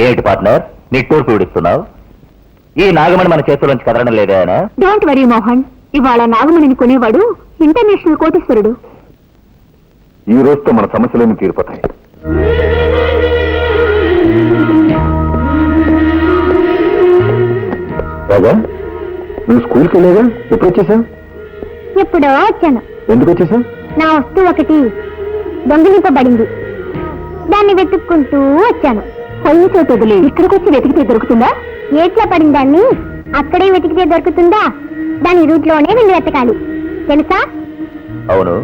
ఏంటి పార్ట్నర్ నిట్టూరు పీడిస్తున్నావు ఈ నాగమణి మన చేతుల్లోంచి కదలడం లేదా ఆయన డోంట్ వరీ మోహన్ ఇవాళ నాగమణిని కొనేవాడు ఇంటర్నేషనల్ కోటీశ్వరుడు ఈ రోజుతో మన సమస్యలన్నీ తీరిపోతాయి రాజా నువ్వు స్కూల్కి వెళ్ళేగా ఎప్పుడు వచ్చేసావు ఎప్పుడో వచ్చాను ఎందుకు వచ్చేసావు నా వస్తువు ఒకటి దొంగిలింపబడింది దాన్ని వెతుక్కుంటూ వచ్చాను పొయ్యి చోటుదిలి ఇక్కడికి వచ్చి వెతికితే దొరుకుతుందా ఏట్లా పడిన దాన్ని అక్కడే వెతికితే దొరుకుతుందా దాని రూట్లోనే వెళ్ళి వెతకాలి తెలుసా అవును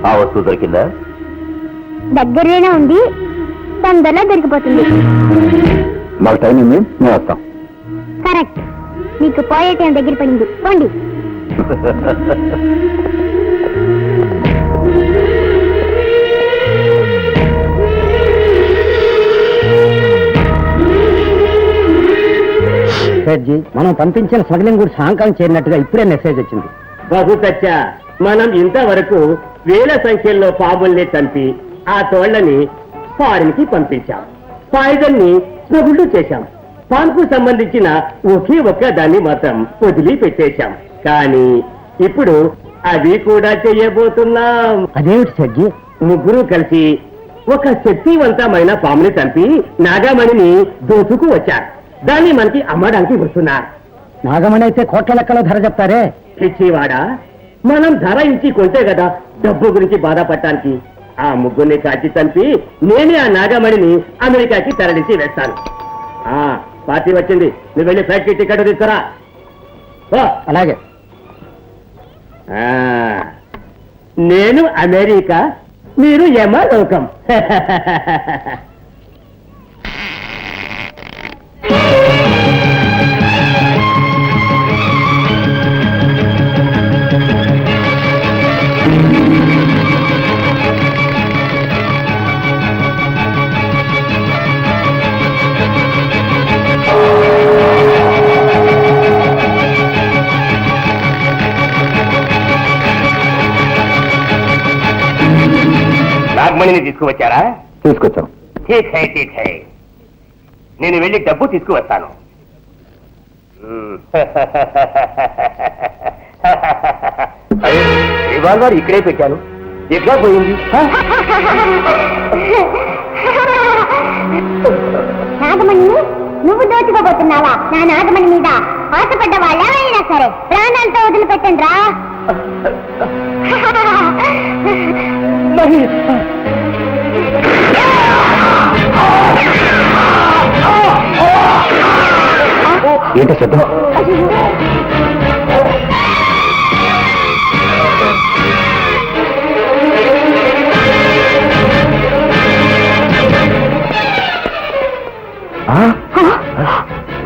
ఆ వస్తువు దొరికిందా దగ్గరలోనే ఉంది తొందరలో దొరికిపోతుంది మాకు టైం ఉంది మేము వస్తాం కరెక్ట్ మీకు పోయే టైం దగ్గర పడింది పోండి సేట్జీ, మనం పంపించిన స్మగ్లింగ్ గుడి సాయంకాలం చేరినట్టుగా ఇప్పుడే మెసేజ్ వచ్చింది. బహుతచ్చ, మనం ఇంతవరకు వేల సంఖ్యలో పాముల్ని చంపి ఆ తోళ్లని ఫారిన్ కి పంపించాం. పాయిజన్ ని స్మగుళ్ళు చేశాం. పాన్కు సంబంధించిన ఒకే ఒక్క దాన్ని మాత్రం వదిలి పెట్టేశాం. కానీ ఇప్పుడు అది కూడా చేయబోతున్నాం. అదేమిటి సజ్జి? ముగ్గురు కలిసి ఒక శక్తివంతమైన పాముని చంపి నాగమణిని దోచుకు వచ్చారు. దాన్ని మనకి అమ్మడానికి వస్తున్నారు. నాగమణి అయితే కోట్ల లెక్కలో ధర చెప్తారే. పిచ్చివాడా, మనం ధర ఇచ్చి కొంటే కదా డబ్బు గురించి బాధపడటానికి. ఆ ముగ్గురిని కాచి చంపి నేనే ఆ నాగమణిని అమెరికాకి తరలించి వేస్తాను. పార్టీ వచ్చింది, నువ్వు వెళ్ళి ఫ్లైట్ టికెట్ తీసుకురా. అలాగే. నేను అమెరికా, మీరు యమలోకం. నాగమణిని తీసుకువచ్చారా? తీసుకొచ్చాం. ఠీక్ హై, ఠీక్ హై. నేను వెళ్ళి డబ్బు తీసుకువస్తాను. రివాల్వర్ ఇక్కడే పెట్టాను, ఎట్లా పోయింది? నాగమణి, నువ్వు దోచుకోబోతున్నావా? నా నాగమణి మీద ఆశపడ్డ వాళ్ళు ఎవరైనా సరే ప్రాణాలతో వదిలిపెట్టండి రా. ఏంటి శబ్దం?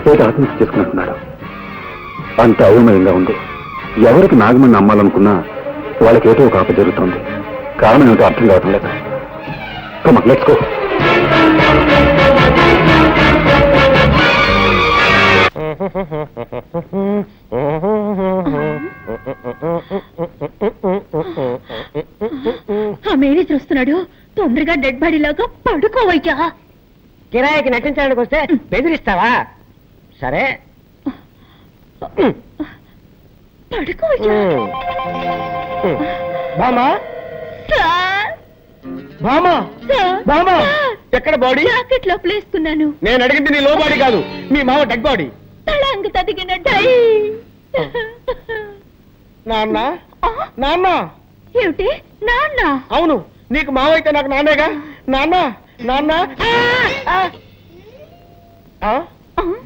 ఏదో ఆత్మహత్య చేసుకున్నట్టున్నాడు. అంత అయోమయంగా ఉంది. ఎవరికి నాగమణి అమ్మాలనుకున్నా వాళ్ళకి ఏదో ఒక ఆప జరుగుతుంది. కారణం ఏమిటో అర్థం కావటం లేదు. Let's go. ఆ మేనేజర్ వస్తున్నాడు, తొందరగా డెడ్ బాడీ లాగా పడుకోవయ్యా. కిరాయికి నటించడానికి వస్తే బెదిరిస్తావా? సరే పడుకోవయ్యా. బామా, బామా, బామా, ఎక్కడ బాడీ? జాకెట్ లో ప్లేసుకున్నాను. నేను అడిగింది నీ లో బాడీ కాదు, మీ మామ డెడ్ బాడీ. తళంగు తదిగిన డై. నాన్న, నాన్న. ఏమిటి నాన్న? అవును, నీకు మావ అయితే నాకు నాన్నేగా. నాన్న, నాన్న.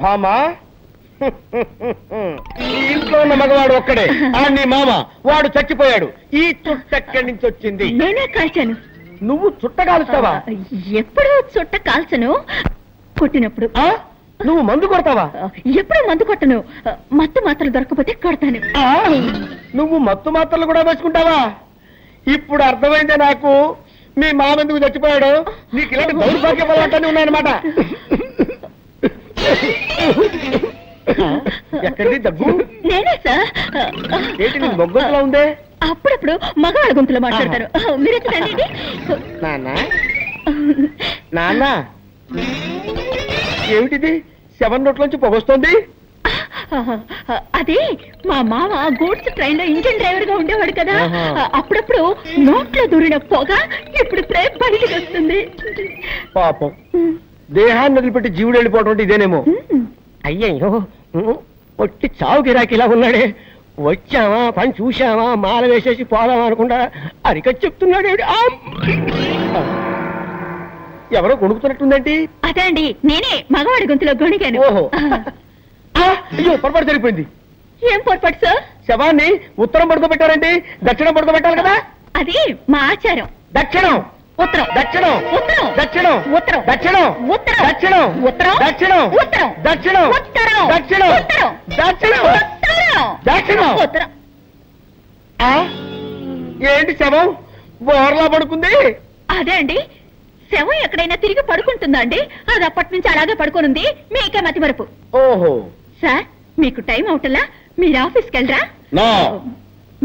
బామా, ఈ ఇంట్లో ఉన్న మగవాడు ఒక్కడే, నీ మామ. వాడు చచ్చిపోయాడు. ఈ చుట్ట ఎక్కడి నుంచి వచ్చింది? నేనే కాల్చాను. నువ్వు చుట్ట కాలుస్తావా? ఎప్పుడు చుట్ట కాల్చను, కొట్టినప్పుడు. నువ్వు మందు కొడతావా? ఎప్పుడు మందు కొట్టను. మత్తు మాత్రలు దొరకపోతే కొడతాను. నువ్వు మత్తు మాత్రలు కూడా వేసుకుంటావా? ఇప్పుడు అర్థమైందే నాకు మీ మామ ఎందుకు చచ్చిపోయాడు. నీకు ఇలాంటి దౌర్భాగ్య అలవాట్లన్నీ ఉన్నాయన్నమాట. ఎక్కడిది దగ్గు? నేనే సార్. ఏంటి నీ మొగ్గంలో ఉందే? అప్పుడప్పుడు మగవాళ్ళ గొంతులో మాట్లాడతారు. మీరు రండి. నాన్న, నాన్న, ఏమిటిది? 7 నోట్లోంచి పొగొస్తోంది. అది మా మామ గూడ్స్ ట్రైన్ లో ఇంజిన్ డ్రైవర్ గా ఉండేవాడు కదా. అప్పుడప్పుడు నోట్లో దూరిన పొగ ఇప్పుడు బయటికి వస్తుంది. పాపం, దేహాన్ని వదిలిపెట్టి జీవుడు వెళ్ళిపోవడం అంటే ఇదేనేమో. అయ్యయ్యో, ఒట్టి చావు గిరాకి ఇలా ఉన్నాడే. వచ్చావా, పని చూశావా, మాల వేసేసి పోదామా అనుకుంటా అరికట్ చెప్తున్నాడు. ఎవరో గొణుకుతున్నట్టుందేంటి? అదే అండి, నేనే మగవాడి గొంతులో గొణిగాను. ఓహో, అయ్యో, పొరపాటు జరిగిపోయింది. ఏం పొరపాటు సార్? శవాన్ని ఉత్తరం పడుకోబెట్టారండి, దక్షిణం పడుకోబెట్టాలి కదా. అది మా ఆచారం. దక్షిణం, ఉత్తరం, దక్షిణం, ఉత్తరం, దక్షిణం, ఉత్తరం, దక్షిణం, ఉత్తరం, దక్షిణం, ఉత్తరం, దక్షిణం, ఉత్తరం, దక్షిణం, ఉత్తరం, దక్షిణం, ఉత్తరం, దక్షిణం, ఉత్తరం, దక్షిణం, ఉత్తరం. ఏంటి శవం బోర్లా పడుకుంది? అదే అండి, శవం ఎక్కడైనా తిరిగి పడుకుంటుందా అండి? అది అప్పటి నుంచి అలాగే పడుకోనుంది. మీకే మతి మరుపు. ఓహో, సార్ మీకు టైం అవుతలా మీరు ఆఫీస్కి వెళ్ళరా? నో.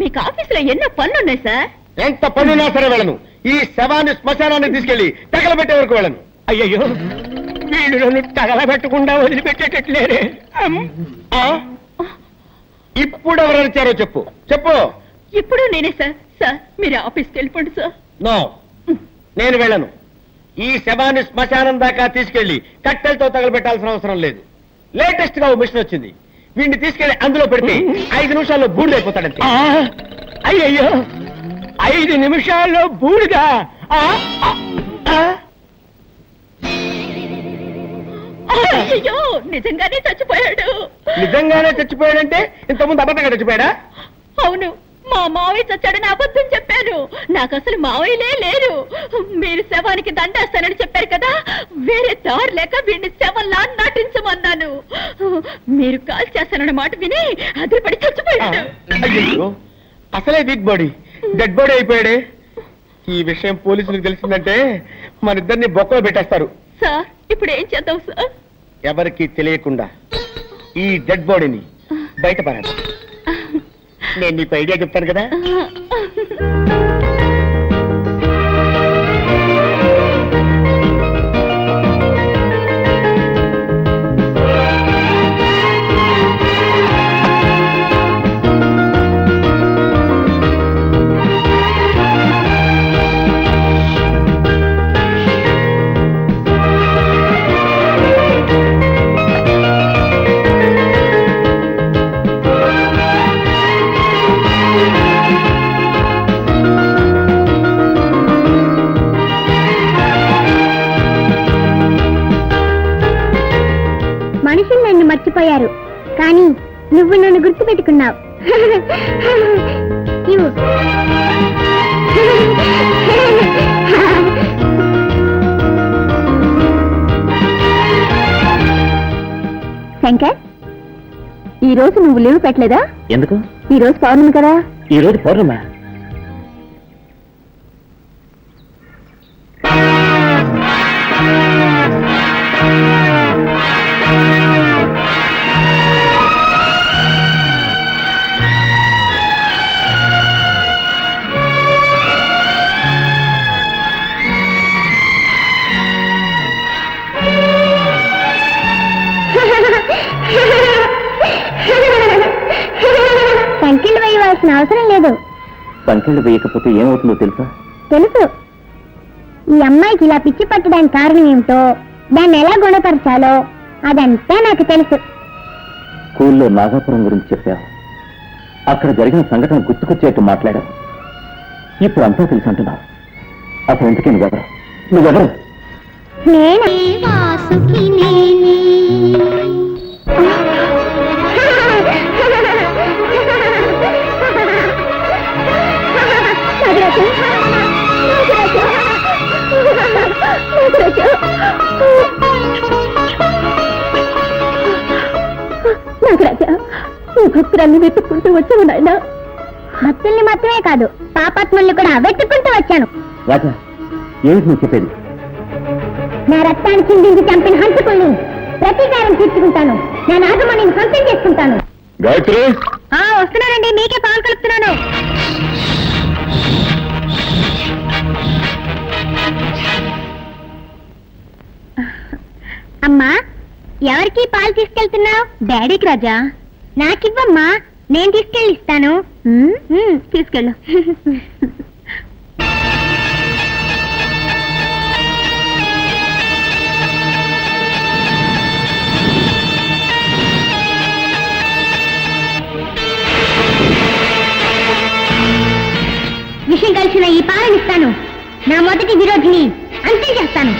మీకు ఆఫీసులో ఎన్నో పనులున్నాయి సార్. ఎంత పనున్నా సరే వెళ్ళను. ఈ శవాన్ని శ్మశానాన్ని తీసుకెళ్లి తగలబెట్టే వరకు వెళ్ళను. అయ్యయ్యో, వీళ్ళు నన్ను తగలబెట్టకుండా వదిలిపెట్టేటట్లేరే. ఇప్పుడు ఎవరు వచ్చారో చెప్పు చెప్పు. ఇప్పుడు నేనే సార్. సార్ మీరు ఆఫీస్కి వెళ్ళిపోండి సార్. నో, నేను వెళ్ళను. ఈ శవాన్ని శ్మశానం దాకా తీసుకెళ్లి కట్టెలతో తగలబెట్టాల్సిన అవసరం లేదు. లేటెస్ట్ గా ఓ మిషన్ వచ్చింది. వీడిని తీసుకెళ్లి అందులో పెడితే 5 నిమిషాల్లో బూడిదైపోతాడంతే. అయ్యయ్యో, 5 నిమిషాల్లో బూడిదా? అయ్యో, నిజంగానే చచ్చిపోయాడు. నిజంగానే చచ్చిపోయాడంటే ఇంతకుముందు అబద్ధంగా చచ్చిపోయాడా? అవును, మా మావయ్య చచ్చాడని అబద్ధం చెప్పాను. నాకు అసలు మావయ్యలే లేరు. మీరు శవానికి దండేస్తానని చెప్పారు కదా, వేరే దారి లేక వీడిని శవంలా నటించమన్నాను. మీరు కాల్ చేస్తానన్న మాట విని అదిపడి చచ్చిపోయాడు. అయ్యో, అసలే వీక్ బాడీ, డెడ్ బాడీ అయిపోయాడే. ఈ విషయం పోలీసులకు తెలిసిందంటే మన ఇద్దరిని బొక్కలో పెట్టేస్తారు. సార్ ఇప్పుడు ఏం చేద్దాం సార్? ఎవరికి తెలియకుండా ఈ డెడ్ బాడీని బయటపడాలి. నేను నీకు ఐడియా చెప్తాను కదా. మనుషులు నన్ను మర్చిపోయారు, కానీ నువ్వు నన్ను గుర్తుపెట్టుకున్నావు. ఇవ్వు. శంకర్, ఈ రోజు నువ్వు లీవ్ పెట్టలేదా? ఎందుకు? ఈ రోజు పౌర్ణమి కదా. ఈ రోజు పౌర్ణమా? సంఖ్యలు వేయవలసిన అవసరం లేదు. సంఖ్యలు వేయకపోతే ఏమవుతుందో తెలుసా? తెలుసు. ఈ అమ్మాయికి ఇలా పిచ్చి పట్టడానికి కారణం ఏమిటో, దాన్ని ఎలా గుణపరచాలో అదంతా నాకు తెలుసు. స్కూల్లో నాగాపురం గురించి చెప్పావు. అక్కడ జరిగిన సంఘటన గుర్తుకొచ్చేట్టు మాట్లాడావు. ఇప్పుడు అంతా తెలుసు అంటున్నావు. అసలు ఎందుకే నువ్వెవరు? నువ్వెవరు? నేను నాగరాజా, ఈ భక్తులన్నీ వెతుక్కుంటూ వచ్చావు నాయన. భక్తుల్ని మాత్రమే కాదు, పాపాత్ముల్ని కూడా వెతుక్కుంటూ వచ్చాను. రాజా, ఏమిటి నువ్వు చెప్పేది? నా రక్తాన్ని చిందించి చంపిన హంతకుల్ని ప్రతీకారం తీర్చుకుంటాను. నా నాగమణిని హంతం చేసుకుంటాను. గాయత్రి, వస్తున్నానండి, మీకే పాలు కలుపుతున్నాను. అమ్మా, ఎవరికి పాలు తీసుకెళ్తున్నావు? డాడీకి రాజా. నాకివ్వమ్మా, నేను తీసుకెళ్ళి ఇస్తాను. తీసుకెళ్ళు. విషయం కలిసిన ఈ పాలనిస్తాను. నా మొదటి విరోధిని అంతే చేస్తాను.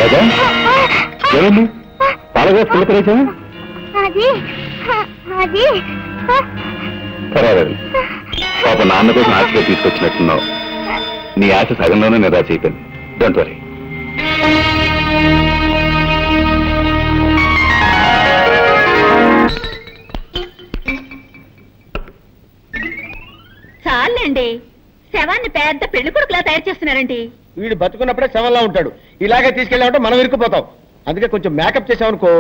రాజా ఏమైంది పాలగా పిల్లకరేచా అది అది పర్వాలేదు పాప నాన్న కోసం ఆశగా తీసుకొచ్చినట్టున్నావు నీ ఆశ సగంలోనే నిరాశ అయిపోయింది డోంట్ వరీ చాలండి శవాన్ని పెద్ద పెళ్లి కొడుకులా తయారు చేస్తున్నారండి. వీడు బతుకున్నప్పుడే శవంలా ఉంటాడు. ఇలాగే తీసుకెళ్ళామంటే మనం ఇరుక్కుపోతాం. అందుకే కొంచెం మేకప్ చేసామనుకో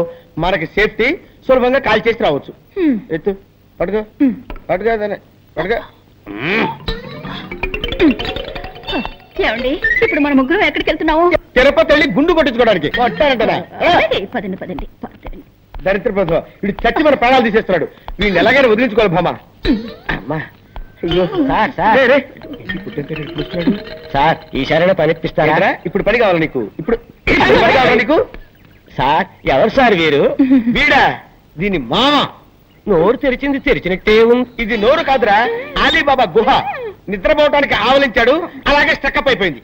మనకి సేఫ్టీ, సులభంగా కాల్ చేసి రావచ్చు. ఎత్తు పడుకో పడుకో దాన్ని పడుకో. ఏమండి ఇప్పుడు మన ముగ్గురు ఎక్కడికి వెళ్తున్నావు? తిరుపతి వెళ్ళి గుండు కొట్టించుకోవడానికి. కొట్టానంటరా పదండి పదండి పదండి. దరిద్ర ప్రభుత్వ వీడు చచ్చి మన ప్రాణాలు తీసేస్తున్నాడు. వీడిని ఎలాగైనా వదిలించుకోవాలి భామా. అమ్మా అయ్యో సార్ సార్ ఈసారైనా పని ఇప్పిస్తారా? ఇప్పుడు పని కావాలి నీకు. ఇప్పుడు పని కావాలి నీకు. సార్ ఎవరు సార్ వీరు? వీడా దీని మామ. నోరు తెరిచింది తెరిచినట్టే ఉంది. ఇది నోరు కాదురా, అలీబాబా గుహ. నిద్రపోవటానికి ఆవలించాడు, అలాగే స్టక్అప్ అయిపోయింది.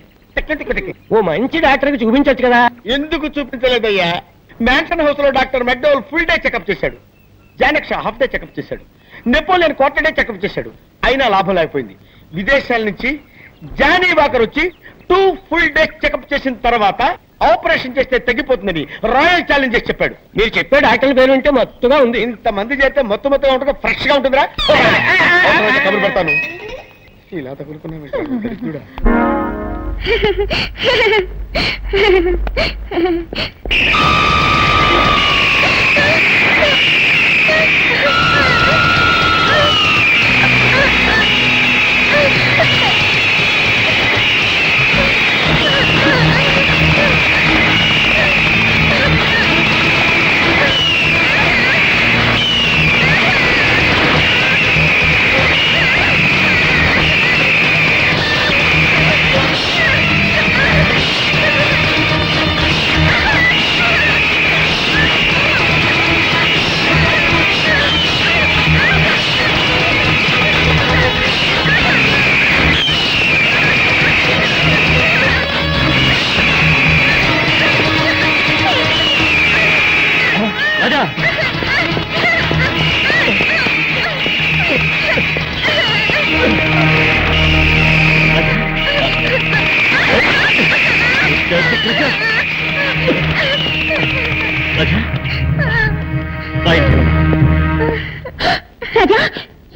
ఓ మంచి డాక్టర్ కి చూపించవచ్చు కదా. ఎందుకు చూపించలేదయ్యా? మ్యాన్షన్ హౌస్ లో doctor McDowell full day checkup చేశాడు. జానక్ షా హాఫ్ డే చెకప్ చేశాడు. నెపోలియన్ క్వార్టర్ డే చెకప్ చేశాడు. అయినా లాభం లేకపోయింది. విదేశాల నుంచి జానీ వాకర్ వచ్చి 2 ఫుల్ డేస్ చెకప్ చేసిన తర్వాత ఆపరేషన్ చేస్తే తగ్గిపోతుందని రాయల్ ఛాలెంజ్ చేసి చెప్పాడు. మీరు చెప్పే డాక్టర్ల పేరు అంటే మత్తుగా ఉంది. ఇంతమంది చేస్తే మొత్తుగా ఉంటుంది, ఫ్రెష్ గా ఉంటుందిరా. కబురు పెడతాను. ఇలా తగులుకున్నా రాజా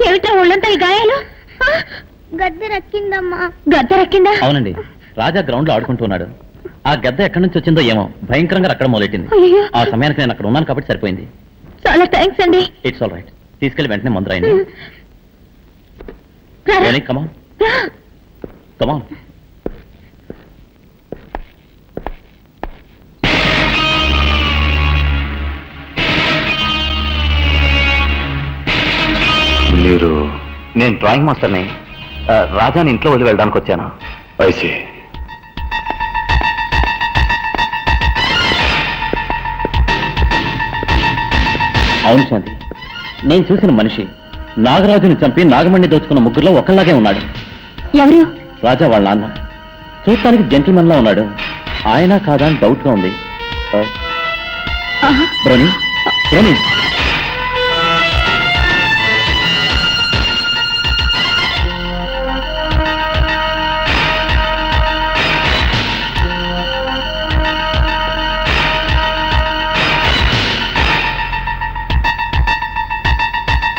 ఏమిటా ఒళ్ళంతా ఈ గాయాలు? గద్దె రక్కిందమ్మా. గద్ద రక్కిందా? అవునండి, రాజా గ్రౌండ్ లో ఆడుకుంటున్నాడు. ఆ గద్ద ఎక్కడి నుంచి వచ్చిందో ఏమో భయంకరంగా అక్కడ మొదలెట్టింది. అయ్యో. ఆ సమయానికి నేను అక్కడ ఉన్నాను కాబట్టి సరిపోయింది. చాలా థ్యాంక్స్ అండి. It's all right. తీసుకెళ్లి వెంటనే మందు రాయండి. రారా. కమాన్ కమాన్. మీరు? నేను డ్రాయింగ్ మాస్టర్ని. రాజాని ఇంట్లో వదిలి వెళ్ళడానికి వచ్చాను. ఐసి అవును శాంతి, నేను చూసిన మనిషి నాగరాజుని చంపి నాగమణి దోచుకున్న ముగ్గురులో ఒకళ్ళలాగే ఉన్నాడు. ఎవరు? రాజా వాళ్ళ నాన్న. చూడటానికి జెంటిల్మెన్ లా ఉన్నాడు. ఆయన కాదా అని డౌట్ గా ఉంది. బ్రోని బ్రోని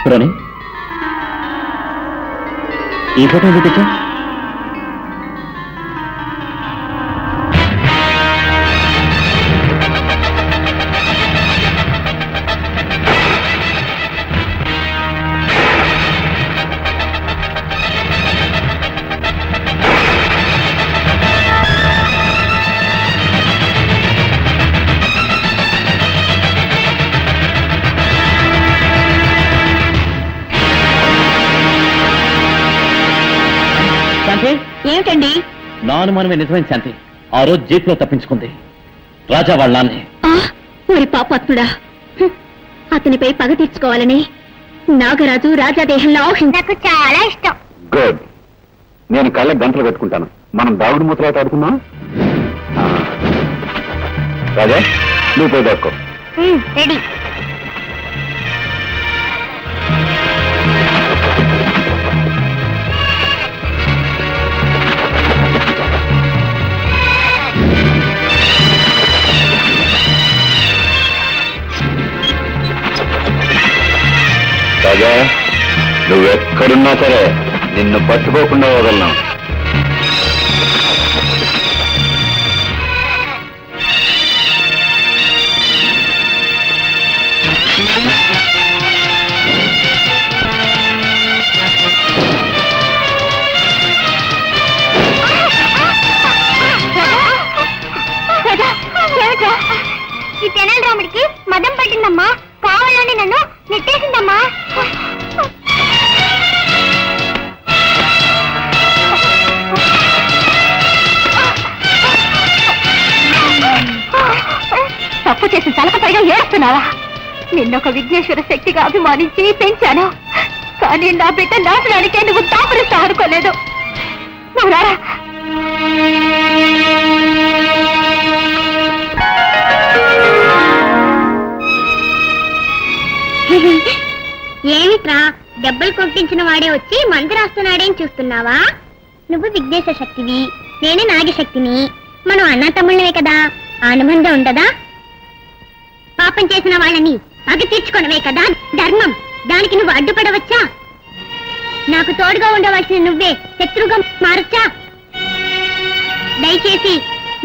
బ్రోని ఈ ఫోటో ఎందుకు తెచ్చా? ఏమిటండి? నా అనుమానమే నిజమైన శాంతి. ఆ రోజు జీప్ లో తప్పించుకుంది రాజా వాళ్ళ నాన్నే. ఊరి పాపాత్ముడా, అతనిపై పగ తీర్చుకోవాలని నాగరాజు రాజా దేహంలో నాకు చాలా ఇష్టం. గుడ్. నేను కళ్ళ గంటలు పెట్టుకుంటాను. మనం దాగుడు మూతలాట ఆడుకుందాం. రాజా నువ్వు పోయి దొక్కో. రెడీ. రాజా నువ్వెక్కడున్నా సరే నిన్ను పట్టుకోకుండా వదలను. ఈ తెనాలి రాముడికి మదం పట్టిందమ్మా, కావాలని నన్ను నెట్టేసిందమ్మా. తప్పు చేసి తలకపైగా ఏడుస్తున్నావా? నిన్నొక విఘ్నేశ్వర శక్తిగా అభిమానించి పెంచాను, కానీ నా బిడ్డ నాశనానికే నువ్వు దాపరిస్తా అనుకోలేదు. నువ్వు రారా. ఏమిట్రా దెబ్బలు కొట్టించిన వాడే వచ్చి మంది రాస్తున్నాడేం చూస్తున్నావా? నువ్వు విఘ్నేశ్వర శక్తివి, నేనే నాగశక్తిని, మనం అన్న తమ్ముళ్ళవే కదా, అనుబంధం ఉండదా? పాపం చేసిన వాళ్ళని పగ తీర్చుకోవడమే కదా ధర్మం, దానికి నువ్వు అడ్డుపడవచ్చా? నాకు తోడుగా ఉండవలసిన నువ్వే శత్రువుగా మారచ్చా? దయచేసి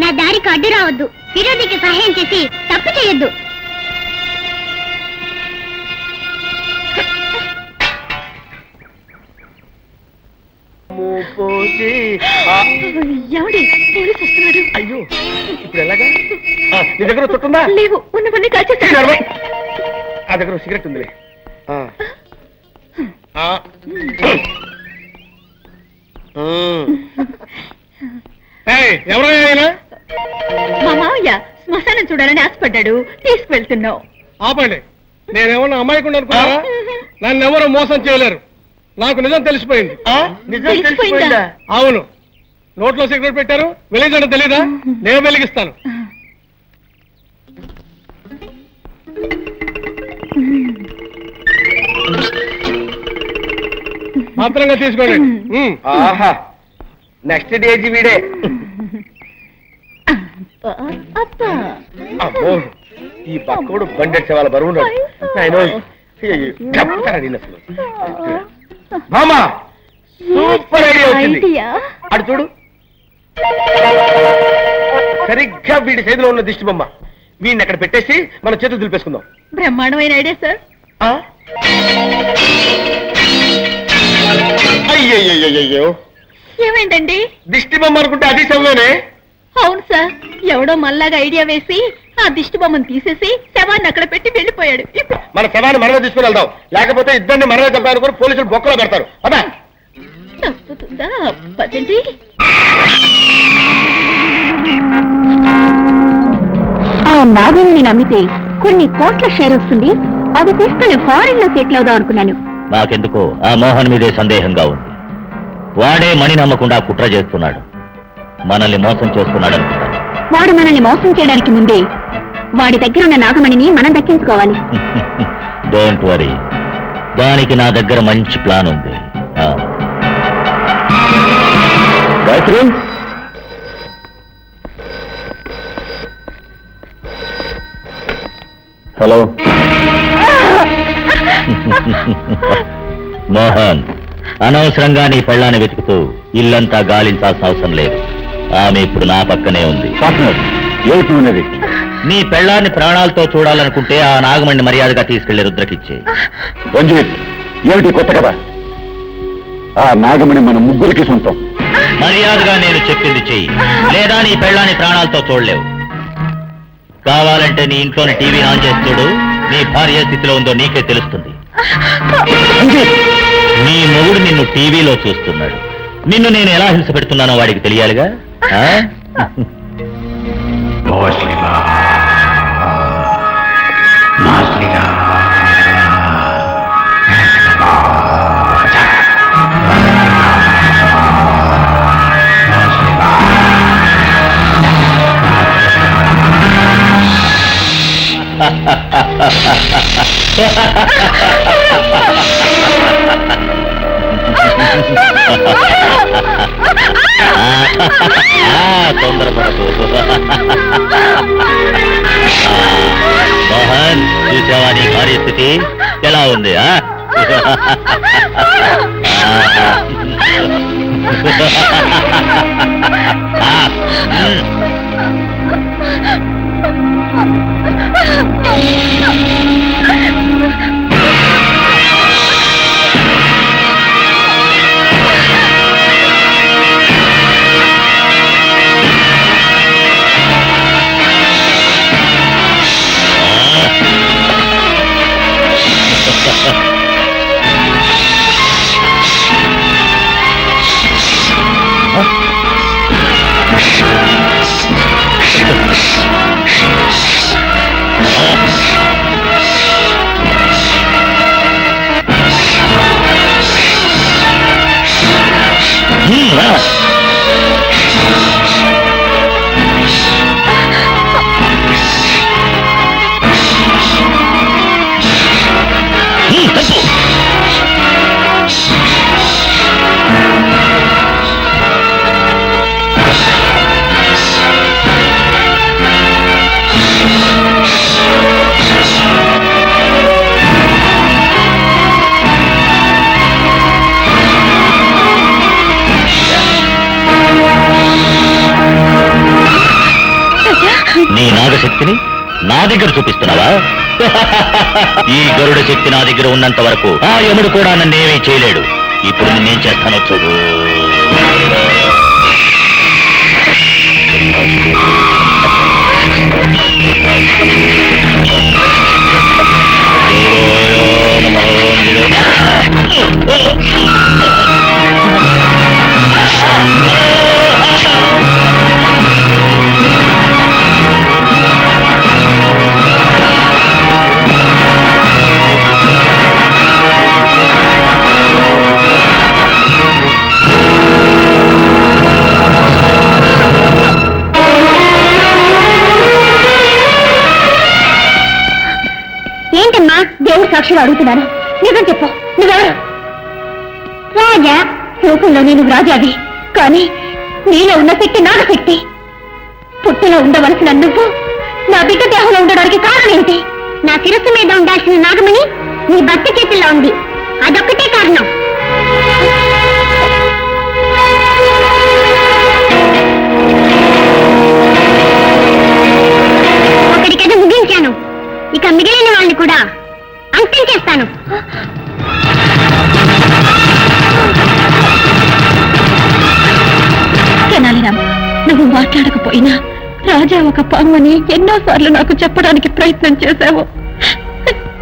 నా దారికి అడ్డు రావద్దు, విరోధికి సహాయం చేసి తప్పు చేయొద్దు. అయ్యో ఇప్పుడు ఎలాగా? నీ దగ్గర చుట్టుందా? లేవు, ఉన్నవన్నీ కాల్చేస్తాను. ఆ దగ్గర సిగరెట్ ఉందిలే. ఎవరైనా మా మావయ్య శ్మశానం చూడాలని ఆశపడ్డాడు, తీసుకువెళ్తున్నావు. ఆపండి, నేనేమన్నా అమ్మాయికుండా అనుకున్నారా? నన్ను ఎవరు మోసం చేయలేరు, నాకు నిజం తెలిసిపోయింది. తెలిసిపోయిందా? అవును, నోట్లో సిగరెట్ పెట్టారు, వెలిగించడం తెలీదా? నేను వెలిగిస్తాను. మాత్రంగా తీసుకోండి. ఆహా, నెక్స్ట్ డేజీ వీడే. అమ్మో, ఈ పక్కోడు బండెట్ వాళ్ళ బరువు మామా, సూపర్ ఐడియా వచ్చింది. అటు చూడు, సరిగ్గా వీడి చేతిలో ఉన్న దిష్టి బొమ్మ, వీడిని అక్కడ పెట్టేసి మన చేతులు దులిపేసుకుందాం. బ్రహ్మాండమైన ఐడియా సార్. అయ్యయ్యో, ఏమైందండి? దిష్టి బొమ్మ అనుకుంటే అది శవమేనే. అవును సార్, ఎవడో మళ్ళాగా ఐడియా వేసి ఆ దిష్టి బొమ్మను తీసేసి శవాన్ని అక్కడ పెట్టి వెళ్ళిపోయాడు. మన శవాన్ని మనమే తీసుకుని వెళ్దాం, లేకపోతే ఇద్దరిని మనమే చంపాలనుకుని పోలీసులు బొక్కలో పెడతారు. అదా తప్పుతుందా? పదండి. ఆ నాగుని నమ్మితే కొన్ని కోట్ల షేర్ వస్తుంది, అది తీసుకుని ఫారిన్ లో సెటిల్ అవుదాం అనుకున్నాను. నాకెందుకో ఆ మోహన్ మీదే సందేహంగా ఉంది. వాడే మణి నమ్మకుండా కుట్ర చేస్తున్నాడు, మనల్ని మోసం చేస్తున్నాడు అనుకుంటాను. వాడు మనల్ని మోసం చేయడానికి ముందే వాడి దగ్గర ఉన్న నాగమణిని మనం దక్కించుకోవాలి. డోంట్ వరీ, దానికి నా దగ్గర మంచి ప్లాన్ ఉంది. గాయత్రి, హలో. మోహన్, అనవసరంగా నీ పెళ్ళాన్ని వెతుకుతూ ఇల్లంతా గాలించాల్సిన అవసరం లేదు. ఆమె ఇప్పుడు నా పక్కనే ఉంది. ఏమిటి? నీ పెళ్ళాన్ని ప్రాణాలతో చూడాలనుకుంటే ఆ నాగమణ్ణి మర్యాదగా తీసుకెళ్లి రుద్రకిచ్చే. రంజిత్, ఏమిటి కొత్త కదా? ఆ నాగమణి మన ముగ్గురికి సొంతం. మర్యాదగా నేను చెప్పింది చెయ్యి, లేదా నీ పెళ్ళాన్ని ప్రాణాలతో చూడలేవు. కావాలంటే నీ ఇంట్లోని టీవీ ఆన్ చేసి చూడు, నీ భార్య స్థితిలో ఉందో నీకే తెలుస్తుంది. నీ మొగుడు నిన్ను టీవీలో చూస్తున్నాడు, నిన్ను నేను ఎలా హింస పెడుతున్నానో వాడికి తెలియాలిగా. తొందరపడకు. మోహన్, చూసావా నీ కార్యస్థితి ఎలా ఉంది? నీ నాగశక్తిని నా దగ్గర చూపిస్తున్నావా? ఈ గరుడ శక్తి నా దగ్గర ఉన్నంత వరకు ఆ యముడు కూడా నన్నేమీ చేయలేడు. ఇప్పుడు నేనేం చేస్తానో చూడు. ఏంటమ్మా దేవుడు సాక్షులు అడుగుతున్నాను, నిజం చెప్పు, నువ్వెవరు? రాజా, రూపంలో నేను రాజావి, కానీ నీలో ఉన్న శక్తి నాగశక్తి. పుట్టులో ఉండవలసిన నువ్వు నా బిడ్డ దేహంలో ఉండడానికి కారణం ఏంటి? నా శిరస్సు మీద ఉండాల్సిన నాగమణి నీ భర్త చేతుల్లో ఉంది, అదొక్కటే కారణం. ఒకటికైనా ముగించాను, ఇక మిగిలిన వాళ్ళని కూడా అంతం చేస్తాను. తెనాలిరామ్, నువ్వు మాట్లాడకపోయినా రాజా ఒక పామని ఎన్నోసార్లు నాకు చెప్పడానికి ప్రయత్నం చేశావు.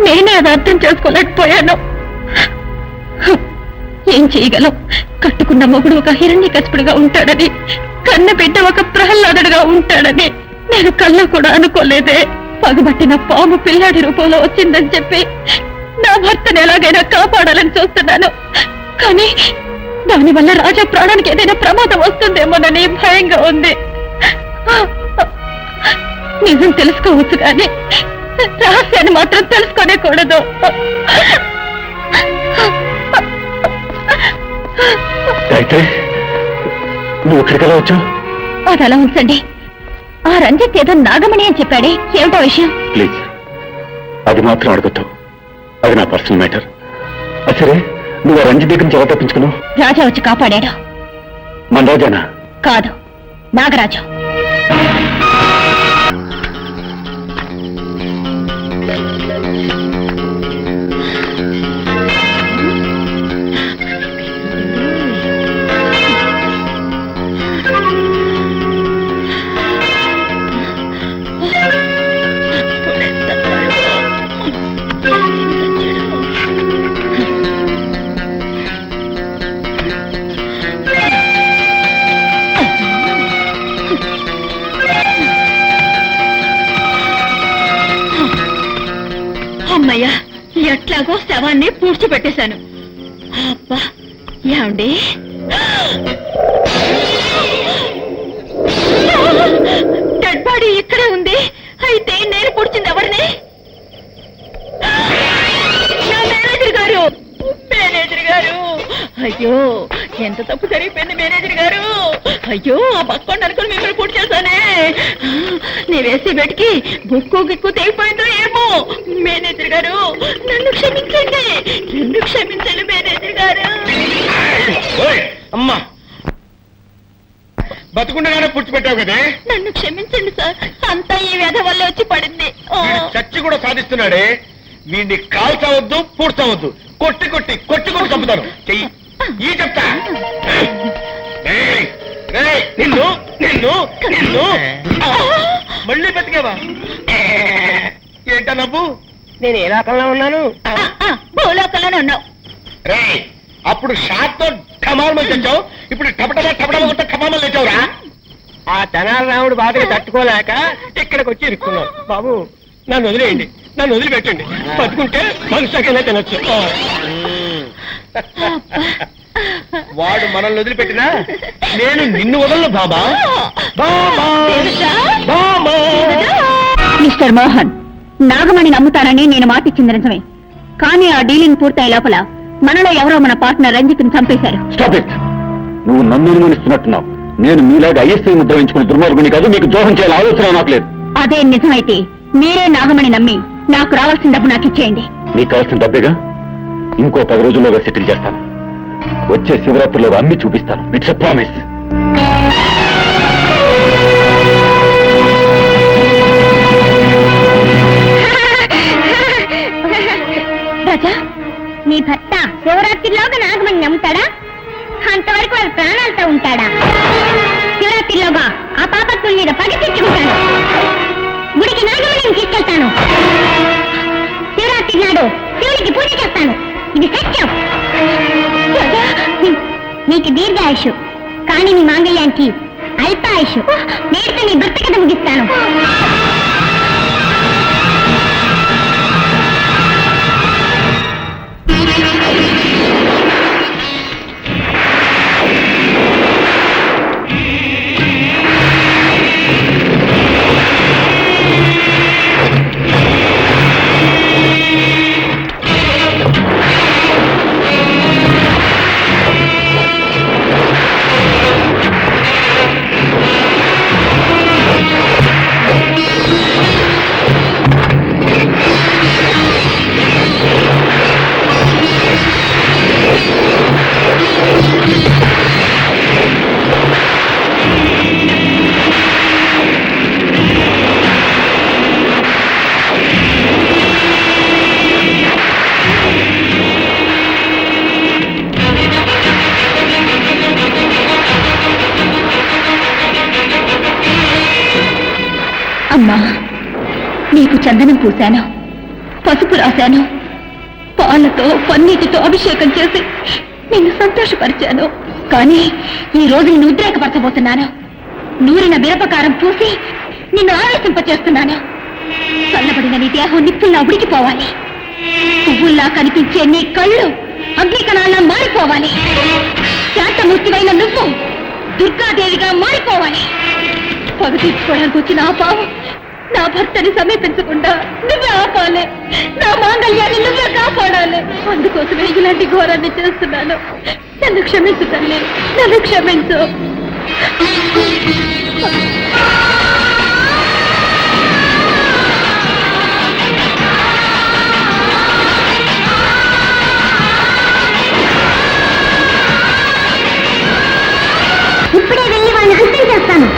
నేనే అది అర్థం చేసుకోలేకపోయాను. ఏం చేయగలం? కట్టుకున్న మొగుడు ఒక హిరణ్యకశిపుడుగా ఉంటాడని, కన్న బిడ్డ ఒక ప్రహ్లాదుడుగా ఉంటాడని నేను కళ్ళ కూడా అనుకోలేదే. పగబట్టిన పాము పిల్లాడి రూపంలో వచ్చిందని చెప్పి నా భర్తను ఎలాగైనా కాపాడాలని చూస్తున్నాను. కానీ దానివల్ల రాజా ప్రాణానికి ఏదైనా ప్రమాదం వస్తుందేమోనని భయంగా ఉంది. నిజం తెలుసుకోవచ్చు కానీ రహస్యాన్ని మాత్రం తెలుసుకోనేకూడదు. అయితే నువ్వు ఇక్కడికెలా వచ్చావు? అది అలా ఉంచండి. ఆ రంజిత్ ఏదో నాగమణి అని చెప్పాడే, ఏమిటో విషయం? ప్లీజ్ అది మాత్రం అడగొద్దు, అది నా పర్సనల్ మ్యాటర్. సరే, నువ్వు ఆ రంజిత్ దగ్గర నుంచి ఎలా తప్పించుకున్నావు? రాజా వచ్చి కాపాడాడు. మన రాజానా? కాదు, నాగరాజు. అమ్మయ్యా, ఎట్లాగో శవాన్ని పూడ్చిపెట్టేశాను. అబ్బా, ఏమండి, డెడ్ బాడీ ఇక్కడే ఉంది. అయితే నేను పూడ్చింది ఎవరిని? అయ్యో ఎంత తప్పు జరిగిపోయింది మేనేజర్ గారు. అయ్యో ఆ పక్కోండి అనుకుని మిమ్మల్ని పూర్తి చేశానే. నీ వేసే బెట్కి బుక్కు గిక్కు తెగిపోయిందో ఏమో. మేనేజర్ గారు నన్ను క్షమించండి, నన్ను క్షమించండి మేనేజర్ గారు. అమ్మా బతుకుండగానే పుచ్చిపెట్టావు కదే. నన్ను క్షమించండి సార్, అంతా ఈ వ్యధ వల్ల వచ్చి పడింది. చచ్చి కూడా సాధిస్తున్నాడే. వీడిని కాల్చవద్దు, పూడ్చవద్దు, కొట్టి కొట్టి కొట్టి కొట్టి చంపుతాను. చెయ్యి ఈ చెప్తా. నిన్ను నిన్ను నిన్ను మళ్ళీ బతికేవా? ఏంటా నవ్వు? నేను ఏ లోకంలో ఉన్నాను? భూలోకంలోనే ఉన్నావు. రే అప్పుడు షాట్ తో కమాల్మని తెచ్చావు, ఇప్పుడు టపటమా టపటమా కొట్ట కమామలు తెచ్చావురా. ఆ తెనాలి రాముడు బాధకి తట్టుకోలేక ఇక్కడికి వచ్చి ఇరుక్కున్నావు. బాబు నన్ను వదిలేయండి, నన్ను వదిలిపెట్టండి. బతుకుంటే మనుషులకైనా తినొచ్చు. వాడు మనల్ని వదిలిపెట్టినా నేను నిన్ను వదలను బాబా. మిస్టర్ మోహన్, నాగమణి నమ్ముతానని నేను మాటిచ్చింది నిజమే, కానీ ఆ డీలింగ్ పూర్తయ్యే లోపల మనలో ఎవరో మన పార్ట్నర్ రంజిత్ని చంపేశారు. Stop it. నువ్వు నన్ను అనుమానిస్తున్నట్టున్నావు. నేను మీలాగా ఐఎస్ఐ ముద్ర వేయించుకుని దుర్మార్గుని కాదు. మీకు ద్రోహం చేయాలని ఆలోచన నాకు లేదు. అదే నిజమైతే మీరే నాగమణి నమ్మి నాకు రావాల్సిన డబ్బు నాకు ఇచ్చేయండి. నీకు కావాల్సిన డబ్బేగా, ఇంకో 10 రోజుల్లోగా సెటిల్ చేస్తాను. వచ్చే శివరాత్రిలో అన్ని చూపిస్తాను. It's a promise. రాజా, నీ భర్త శివరాత్రిలోగా నాగమణి నమ్ముతాడా? అంతవరకు వాళ్ళ ప్రాణాలతో ఉంటాడా? శివరాత్రిలోగా ఆ పాపత్తుల మీద పడి తెచ్చుకుంటాను. గుడికి నాగమణిని తీసుకెళ్తాను. శివరాత్రి నాడు శివుడికి పూజ చేస్తాను. ఇది సత్యం. నీకు దీర్ఘాయుషు, కానీ నీ మాంగళ్యానికి అల్పాయుషు. నేటితో నీ భర్త కథ ముగిస్తాను. అమ్మా, నీకు చందనం పూశాను, పసుపు రాశాను, పాలతో పన్నీటితో అభిషేకం చేసి నిన్ను సంతోషపరిచాను. కానీ ఈ రోజు నిన్ను ఉద్రేకపరచబోతున్నాను. నూరిన మిరపకారం పూసి నిన్ను ఆవేశింపచేస్తున్నాను. చల్లబడిన నీ దేహం నిప్పుల్లా ఉడికిపోవాలి. పువ్వుల్లా కనిపించే నీ కళ్ళు అగ్నికణాల్లా మారిపోవాలి. శాంతమూర్తివైన నువ్వు దుర్గాదేవిగా మారిపోవాలి. పగ తీర్చుకోవడానికి వచ్చిన ఆ పావు నా భర్తని సమీపించకుండా నువ్వే ఆపాలి. నా మాంగళ్యాన్ని నువ్వే కాపాడాలి. అందుకోసమే ఇలాంటి ఘోరాన్ని చేస్తున్నాను. నన్ను క్షమించు తల్లి, నన్ను క్షమించు. ఇప్పుడే వెళ్ళి వాళ్ళని హత్య చేస్తాను.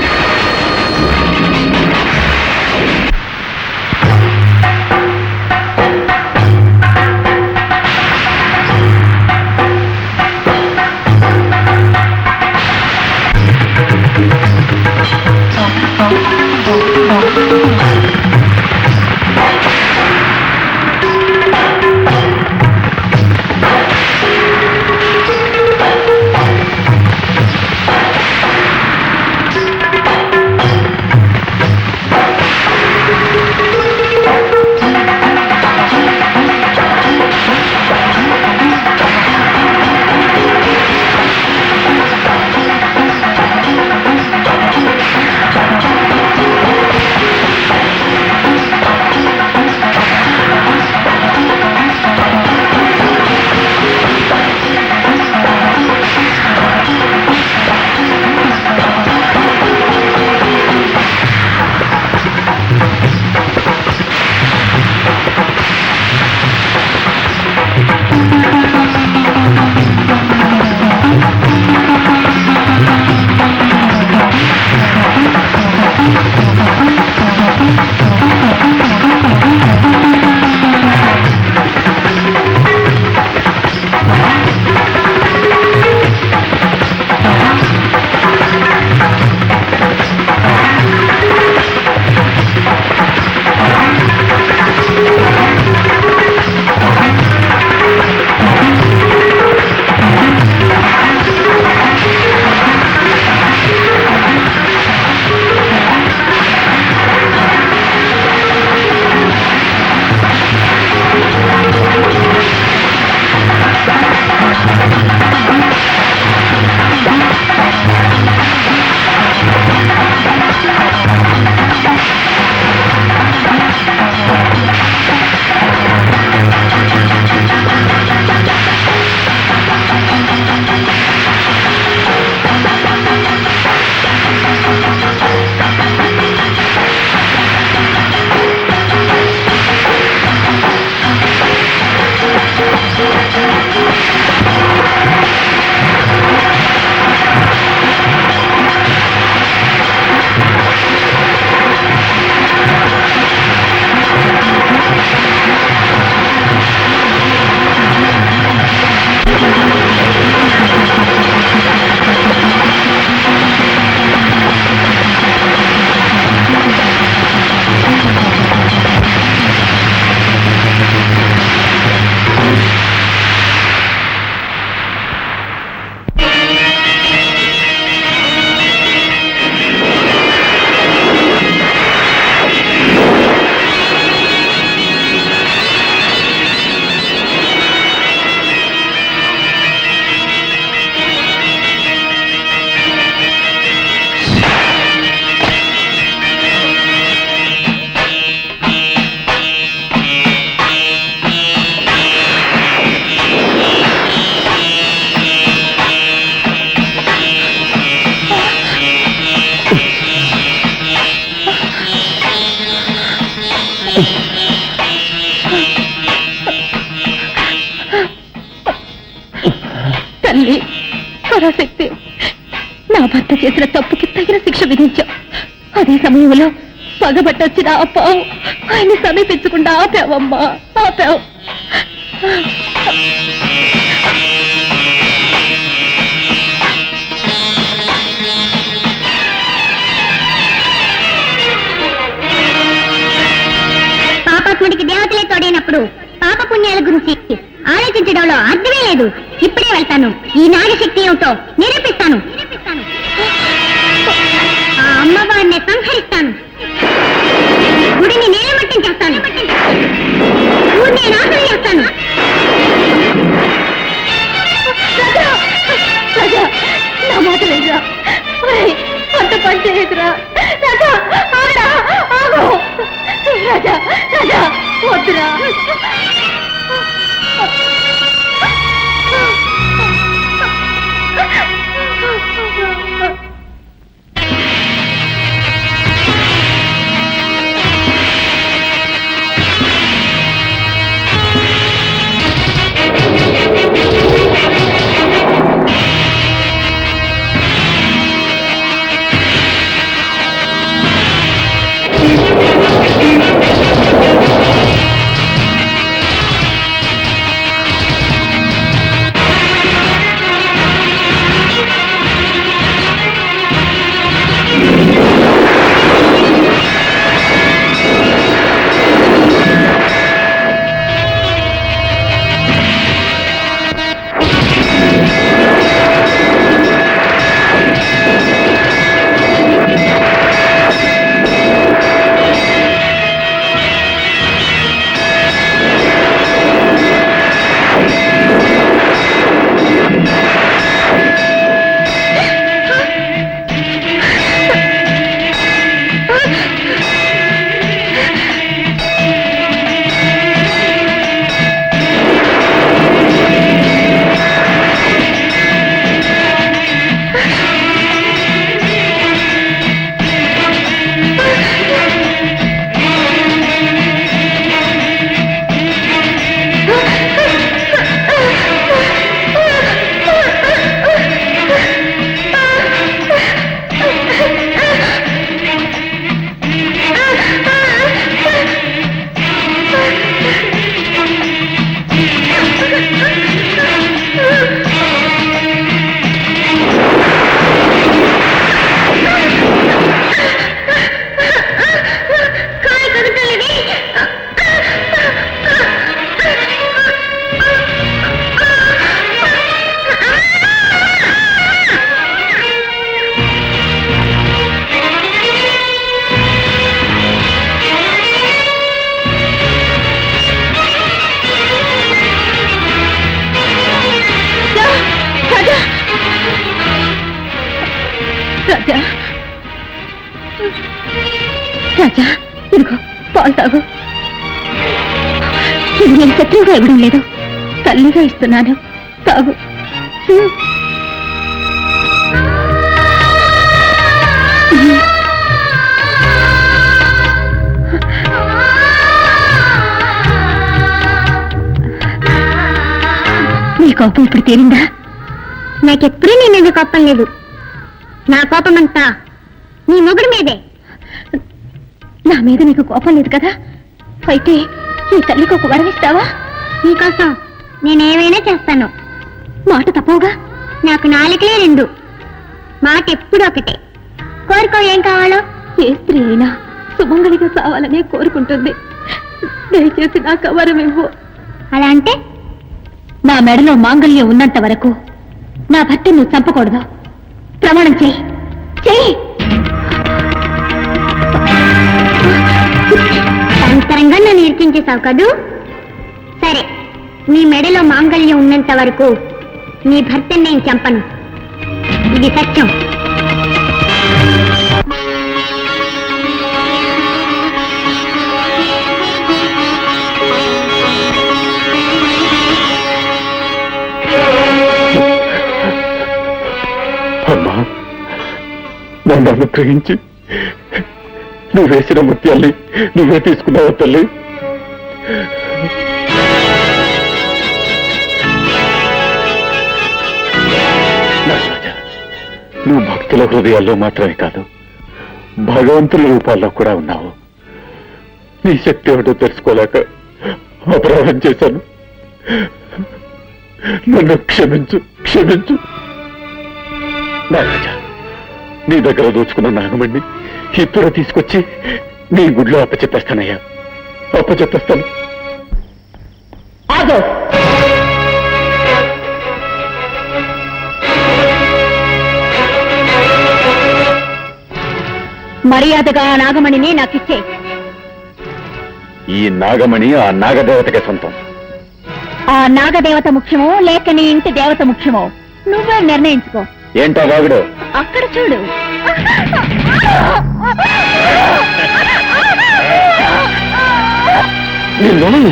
తల్లి పరాశక్తి, నా భర్త చేసిన తప్పుకి తగిన శిక్ష విధించావు. అదే సమయంలో పగబట్టొచ్చిన ఆ పావు ఆయన్ని సమీపించకుండా ఆపావమ్మా, ఆపావు. పాపాత్ముడికి దేవతలే తోడైనప్పుడు పాప పుణ్యాల గురించి ఆలోచించడంలో అర్థమే లేదు. ఇప్పుడే వెళ్తాను, ఈ నాగశక్తి ఏమిటో నిరూపిస్తాను. ఆ అమ్మవారిని సంహరిస్తాను, గుడిని నేలమట్టం చేస్తాను, ఊరిని నాశనం చేస్తాను. నా మాట లేదురా, అంత పని చేయదురా రాజా. ఆగు రాజా, రాజా వద్దురా. రాజా, రాజా ఇదిగో పాలు తాగు. ఇది నేను శత్రువుగా ఇవ్వడం లేదు, తల్లిగా ఇస్తున్నాను, తాగు. నీ కోపం ఇప్పుడు తీరిందా? నాకెప్పుడూ నీ మీద కోపం లేదు. నా కోపం అంతా నీ మొగుడు మీదే. నా మీద నీకు కోపం లేదు కదా? అయితే ఈ తల్లికి ఒక వరం ఇస్తావా? నీకోసం నేనేమైనా చేస్తాను. మాట తప్పవుగా? నాకు నాలుకలే రెండు, మాట ఎప్పుడు ఒకటే. కోరుకో, ఏం కావాలో. ఏ స్త్రీ అయినా సుమంగళిగా చావాలనే కోరుకుంటుంది. దయచేసి నాకు వరం ఇవ్వు. అలా అంటే నా మెడలో మాంగళ్యం ఉన్నంత వరకు నా భర్త నువ్వు చంపకూడదు. ప్రమాణం చెయ్యి, చెయ్యి. సంతరంగా నన్ను ఇరికించేశావు కదూ. సరే, నీ మెడలో మాంగళ్యం ఉన్నంత వరకు నీ భర్తని నేను చంపను. ఇది సత్యం. అమ్మా, నన్ను అనుగ్రహించి నువ్వు వేసిన ముత్యాల్ని నువ్వే తీసుకున్నావు తల్లి. నువ్వు భక్తుల హృదయాల్లో మాత్రమే కాదు, భగవంతుల రూపాల్లో కూడా ఉన్నావు. నీ శక్తి ఏమిటో తెలుసుకోలేక అపరాధం చేశాను. నన్ను క్షమించు, క్షమించు. నారాజా, నీ దగ్గర దోచుకున్న నాగమణ్ణి ఇప్పుడు తీసుకొచ్చి నీ గుడిలో అప్పచెప్పేస్తానయ్యా, అప్పచెప్పేస్తాను. ఆగో, మర్యాదగా ఆ నాగమణిని నాకిచ్చే. ఈ నాగమణి ఆ నాగదేవతకే సొంతం. ఆ నాగదేవత ముఖ్యమో లేక నీ ఇంటి దేవత ముఖ్యమో నువ్వే నిర్ణయించుకో. ఏంటా వాగుడు? అక్కడ చూడు. నిన్ను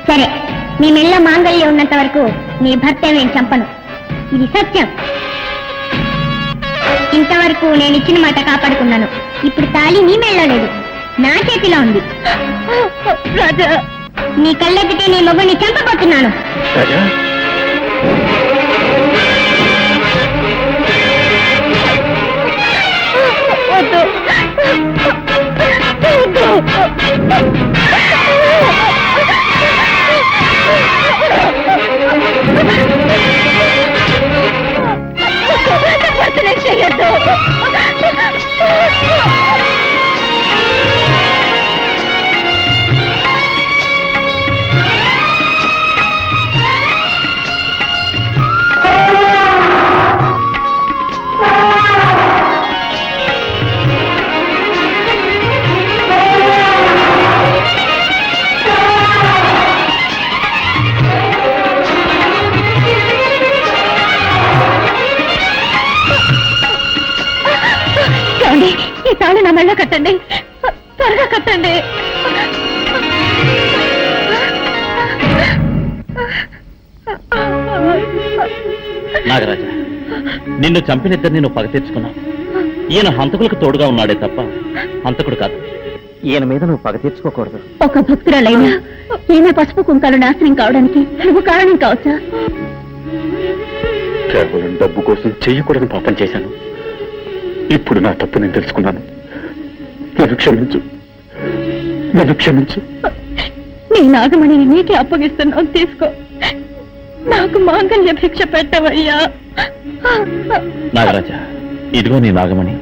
సరే, నీ మెళ్ళ మాంగళ్యం ఉన్నంత వరకు నీ భర్త నేను చంపను. ఇది సత్యం. ఇంతవరకు నేను ఇచ్చిన మాట కాపాడుకున్నాను. ఇప్పుడు తాళి నీ మెళ్ళో లేదు, నా చేతిలో ఉంది. రాజా, నీ కళ్ళెత్తితే నీ మొగుడిని చంపబోతున్నాను. చేయొద్దు. ఈ తాళి నా మెళ్ళ కట్టండి, త్వరగా కట్టండి. నాగరాజా, నిన్ను చంపినిద్దరిని నువ్వు పగ తెచ్చుకున్నావు. ఈయన హంతకులకు తోడుగా ఉన్నాడే తప్ప హంతకుడు కాదు. ఈయన మీద నువ్వు పగ తెచ్చుకోకూడదు. ఒక భక్తురాలైనా ఈమె పసుపు కుంకాలు నాశనం కావడానికి నువ్వు కారణం కావచ్చా? కేవలం డబ్బు కోసం చెయ్యకూడని పాపం చేశాను. ఇప్పుడు నా తప్పు నేను తెలుసుకున్నాను. నన్ను క్షమించు, నన్ను క్షమించు. నీ నాగమణిని నీకే అప్పగిస్తున్నావు, తీసుకో. నాకు మాంగళ్య భిక్ష పెట్టవయ్యా. నాగరాజా, ఇదిగో నీ నాగమణి.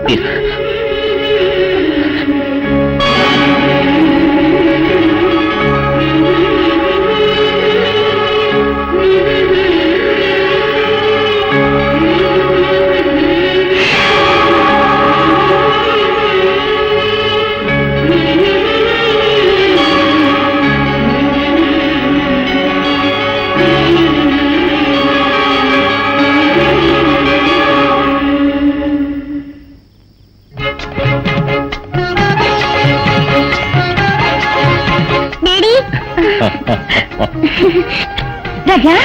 తీసుకో. రాజా